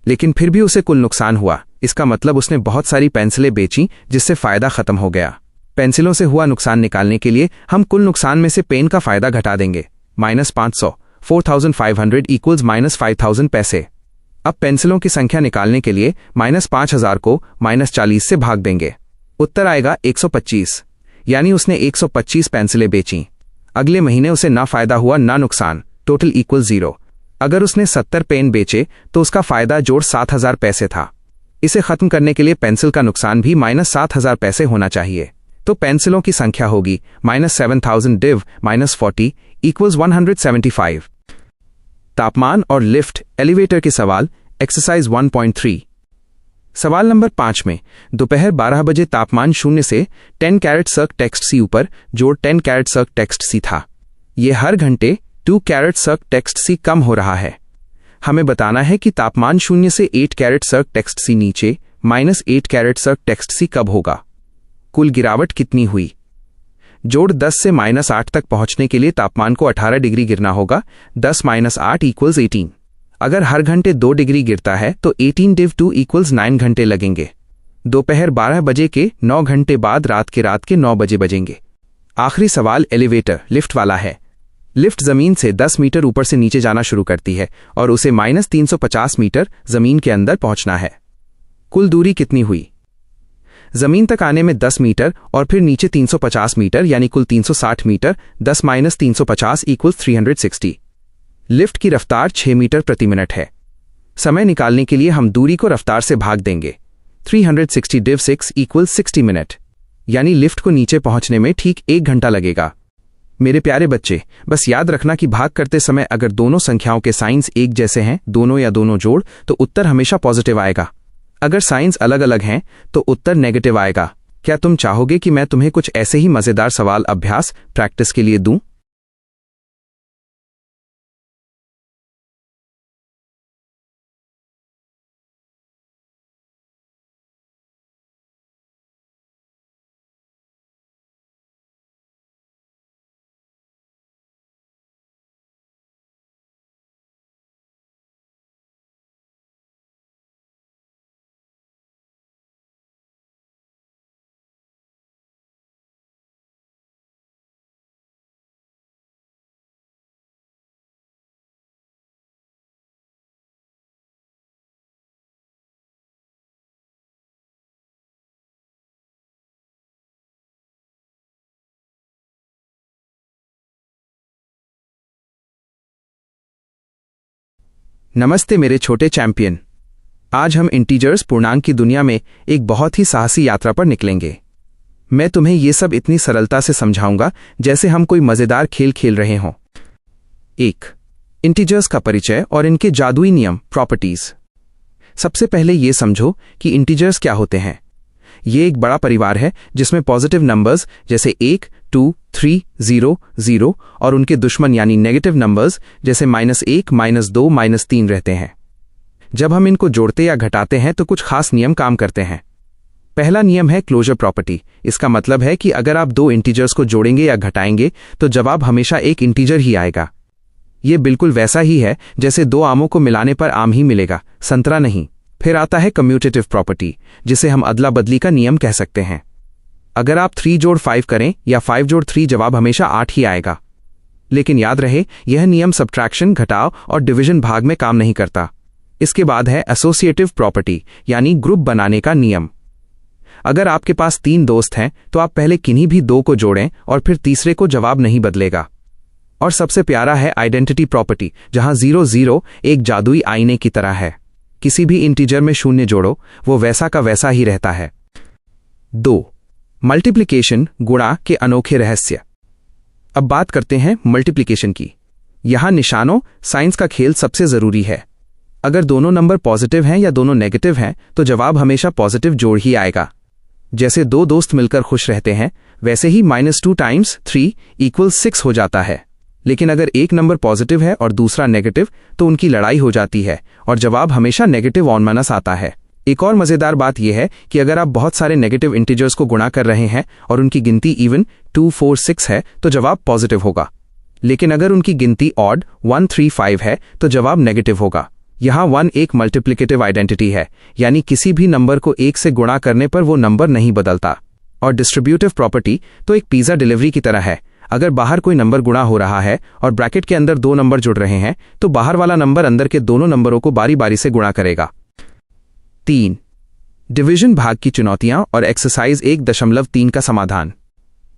लेकिन फिर भी उसे कुल नुकसान हुआ। इसका मतलब उसने बहुत सारी पेंसिलें बेची, जिससे फायदा खत्म हो गया। पेंसिलों से हुआ नुकसान निकालने के लिए हम कुल नुकसान में से पेन का फायदा घटा देंगे। -500 4500 = -5000 पैसे। अब पेंसिलों की संख्या निकालने के लिए -5000 को -40 से भाग देंगे। उत्तर आएगा 125, यानी उसने 125 पेंसिलें बेची। अगले महीने उसे ना फायदा हुआ ना नुकसान, टोटल = 0। अगर उसने 70 पेन बेचे तो उसका फायदा जोड़ 7000 पैसे था। इसे खत्म करने के लिए पेंसिल का नुकसान भी -7000 पैसे होना चाहिए। तो पेंसिलों की संख्या होगी -7000 div -40 = 175। तापमान और लिफ्ट एलिवेटर के सवाल। एक्सरसाइज 1.3। सवाल नंबर 5 में दोपहर 12 बजे तापमान 0 से 10 कैरेट सर्क टेक्स्ट सी ऊपर जोड़ 10 कैरेट सर्क टेक्स्ट सी था। यह हर घंटे 2 कैरेट सर्क टेक्स्ट सी कम हो रहा है। हमें बताना है कि तापमान 0 से 8 कैरेट सर्क टेक्स्ट सी नीचे -8 कैरेट सर्क टेक्स्ट सी कब होगा। कुल गिरावट कितनी हुई। जोड़ 10 से -8 तक पहुंचने के लिए तापमान को 18 डिग्री गिरना होगा। 10 - 8 = 18। अगर हर घंटे 2 डिग्री गिरता है तो 18 div 2 = 9 घंटे लगेंगे। दोपहर 12 बजे के 9 घंटे बाद रात के 9 बजे बजेंगे। आखिरी सवाल एलिवेटर लिफ्ट वाला है। लिफ्ट जमीन से 10 मीटर ऊपर से नीचे जाना शुरू करती है और उसे -350 मीटर जमीन के अंदर पहुंचना है। कुल दूरी कितनी हुई। जमीन तक आने में 10 मीटर और फिर नीचे 350 मीटर, यानी कुल 360 मीटर। 10 - 350 = 360। लिफ्ट की रफ्तार 6 मीटर प्रति मिनट है। समय निकालने के लिए हम दूरी को रफ्तार से भाग देंगे। 360 div 6 = 60 मिनट, यानी लिफ्ट को नीचे पहुंचने में ठीक 1 घंटा लगेगा। मेरे प्यारे बच्चे, बस याद रखना कि भाग करते समय अगर दोनों संख्याओं के साइंस एक जैसे हैं, दोनों या दोनों जोड़, तो उत्तर हमेशा पॉजिटिव आएगा। अगर साइंस अलग अलग हैं तो उत्तर नेगेटिव आएगा। क्या तुम चाहोगे कि मैं तुम्हें कुछ ऐसे ही मजेदार सवाल अभ्यास प्रैक्टिस के लिए दूं? नमस्ते मेरे छोटे चैंपियन। आज हम इंटीजर्स पूर्णांक की दुनिया में एक बहुत ही साहसी यात्रा पर निकलेंगे। मैं तुम्हें ये सब इतनी सरलता से समझाऊंगा जैसे हम कोई मजेदार खेल खेल रहे हों। 1. इंटीजर्स का परिचय और इनके जादुई नियम प्रॉपर्टीज। सबसे पहले ये समझो कि इंटीजर्स क्या होते हैं। ये एक बड़ा परिवार है जिसमें पॉजिटिव नंबर्स जैसे 1, 2, 3, 0, 0 और उनके दुश्मन यानी नेगेटिव नंबर्स जैसे -1, -2, -3 रहते हैं। जब हम इनको जोड़ते या घटाते हैं तो कुछ खास नियम काम करते हैं। पहला नियम है क्लोजर प्रॉपर्टी। इसका मतलब है कि अगर आप दो इंटीजर्स को जोड़ेंगे या घटाएंगे तो जवाब हमेशा एक इंटीजर ही आएगा। ये बिल्कुल वैसा ही है जैसे दो आमों को मिलाने पर आम ही मिलेगा, संतरा नहीं। फिर आता है कम्यूटेटिव प्रॉपर्टी, जिसे हम अदला बदली का नियम कह सकते हैं। अगर आप 3 जोड़ 5 करें या 5 जोड़ 3, जवाब हमेशा 8 ही आएगा। लेकिन याद रहे, यह नियम सब्ट्रैक्शन, घटाव और डिवीजन भाग में काम नहीं करता। इसके बाद है एसोसिएटिव प्रॉपर्टी, यानी ग्रुप बनाने का नियम। अगर आपके पास 3 दोस्त हैं तो आप पहले किन्हीं भी 2 को जोड़ें और फिर तीसरे को, जवाब नहीं बदलेगा। और सबसे प्यारा है आइडेंटिटी प्रॉपर्टी, जहां 0 0 एक जादुई आईने की तरह है। किसी भी इंटीजर में 0 जोड़ो, वो वैसा का वैसा ही रहता है। 2. मल्टीप्लिकेशन, गुणा के अनोखे रहस्य। अब बात करते हैं मल्टीप्लिकेशन की। यहां निशानों, साइंस का खेल सबसे जरूरी है। अगर दोनों नंबर पॉजिटिव हैं या दोनों नेगेटिव हैं तो जवाब हमेशा पॉजिटिव जोड़ ही आएगा। जैसे 2 दोस्त मिलकर खुश रहते हैं, वैसे ही -2 × 3 = 6 हो जाता है। लेकिन अगर एक नंबर पॉजिटिव है और दूसरा नेगेटिव, तो उनकी लड़ाई हो जाती है और जवाब हमेशा नेगेटिव ऑन माइनस आता है। एक और मजेदार बात यह है कि अगर आप बहुत सारे नेगेटिव इंटीजर्स को गुणा कर रहे हैं और उनकी गिनती इवन 2 4 6 है तो जवाब पॉजिटिव होगा। लेकिन अगर उनकी गिनती ऑड 1 3 5 है तो जवाब नेगेटिव होगा। यहां 1 एक मल्टीप्लिकेटिव आइडेंटिटी है, यानी किसी भी नंबर को 1 से गुणा करने पर वो नंबर नहीं बदलता। और डिस्ट्रीब्यूटिव प्रॉपर्टी तो एक पिज्जा डिलीवरी की तरह है। अगर बाहर कोई नंबर गुणा हो रहा है और ब्रैकेट के अंदर 2 नंबर जुड़ रहे हैं तो बाहर वाला नंबर अंदर के दोनों नंबरों को बारी बारी से गुणा करेगा। 3. डिवीजन भाग की चुनौतियां और एक्सरसाइज 1.3 का समाधान।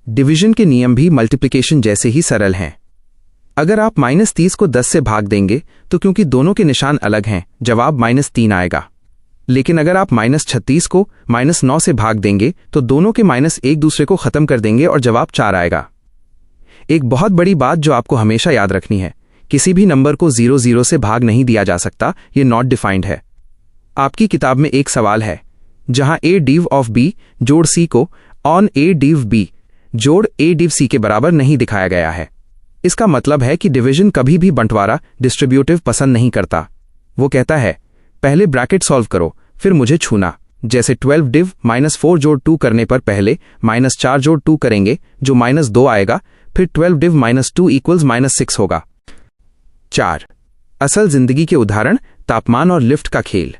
डिवीजन के नियम भी मल्टीप्लिकेशन जैसे ही सरल हैं। अगर आप -30 को 10 से भाग देंगे तो क्योंकि दोनों के निशान अलग हैं, जवाब -3 आएगा। लेकिन अगर आप -36 को -9 से भाग देंगे तो दोनों के माइनस एक दूसरे को खत्म कर देंगे और जवाब 4 आएगा। एक बहुत बड़ी बात जो आपको हमेशा याद रखनी है, किसी भी नंबर को 0 0 से भाग नहीं दिया जा सकता, ये नॉट डिफाइंड है। आपकी किताब में एक सवाल है जहां a div of b जोड़ c को on a div b जोड़ a div c के बराबर नहीं दिखाया गया है। इसका मतलब है कि डिवीजन कभी भी बंटवारा, डिस्ट्रीब्यूटिव पसंद नहीं करता। वो कहता है पहले ब्रैकेट सॉल्व करो फिर मुझे छूना। जैसे 12 div -4 जोड़ 2 करने पर पहले -4 जोड़ 2 करेंगे जो -2 आएगा, फिर 12 div -2 = -6 होगा। 4. असल जिंदगी के उदाहरण, तापमान और लिफ्ट का खेल।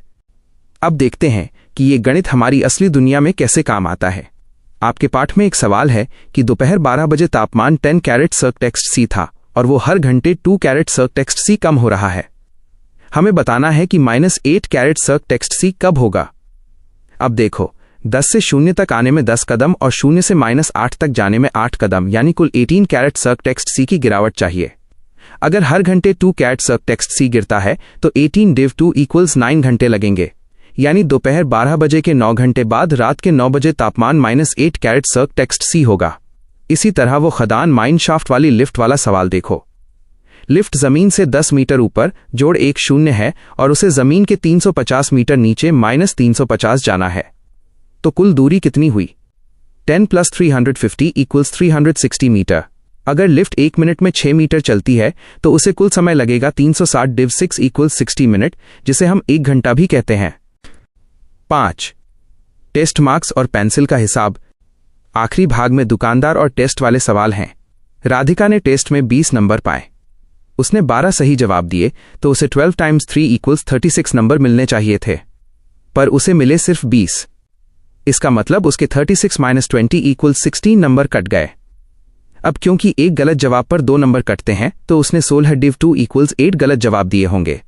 अब देखते हैं कि ये गणित हमारी असली दुनिया में कैसे काम आता है। आपके पाठ में एक सवाल है कि दोपहर 12 बजे तापमान 10 कैरेट सर्क टेक्स्ट सी था और वो हर घंटे 2 कैरेट सर्क टेक्स्ट सी कम हो रहा है। हमें बताना है कि -8 कैरेट सर्क टेक्स्ट सी कब होगा। अब देखो, 10 से 0 तक आने में 10 कदम और 0 से -8 तक जाने में 8 कदम, यानी कुल 18 कैरेट सर्क टेक्स्ट सी की गिरावट चाहिए। अगर हर घंटे 2 कैरेट सर्क टेक्स्ट सी गिरता है तो 18 div 2 = 9 घंटे लगेंगे, यानी दोपहर 12 बजे के 9 घंटे बाद रात के 9 बजे तापमान -8 कैरेट सर्क टेक्स्ट सी होगा। इसी तरह वो खदान माइन शाफ्ट वाली लिफ्ट वाला सवाल देखो। लिफ्ट जमीन से 10 मीटर ऊपर जोड़ 1 0 है और उसे जमीन के 350 मीटर नीचे -350 जाना है, तो कुल दूरी कितनी हुई? 10 + 350 = 360 मीटर। अगर लिफ्ट 1 मिनट में 6 मीटर चलती है तो उसे कुल समय लगेगा 360 div 6 = 60 मिनट, जिसे हम 1 घंटा भी कहते हैं। 5. टेस्ट मार्क्स और पेंसिल का हिसाब। आखिरी भाग में दुकानदार और टेस्ट वाले सवाल हैं। राधिका ने टेस्ट में 20 नंबर पाए। उसने 12 सही जवाब दिए तो उसे 12 × 3 = 36 नंबर मिलने चाहिए थे, पर उसे मिले सिर्फ 20। इसका मतलब उसके 36 - 20 = 16 नंबर कट गए। अब क्योंकि एक गलत जवाब पर 2 नंबर कटते हैं तो उसने 16 div 2 = 8 गलत जवाब दिए होंगे।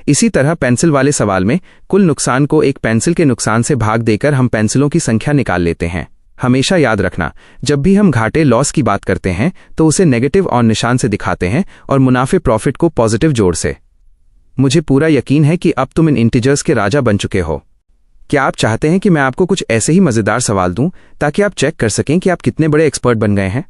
इसी तरह पेंसिल वाले सवाल में कुल नुकसान को एक पेंसिल के नुकसान से भाग देकर हम पेंसिलों की संख्या निकाल लेते हैं। हमेशा याद रखना, जब भी हम घाटे लॉस की बात करते हैं तो उसे नेगेटिव ऑन निशान से दिखाते हैं और मुनाफे प्रॉफिट को पॉजिटिव जोड़ से। मुझे पूरा यकीन है कि अब तुम इन इंटीजर्स के राजा बन चुके हो। क्या आप चाहते हैं कि मैं आपको कुछ ऐसे ही मजेदार सवाल दूं ताकि आप चेक कर सकें कि आप कितने बड़े एक्सपर्ट बन गए हैं?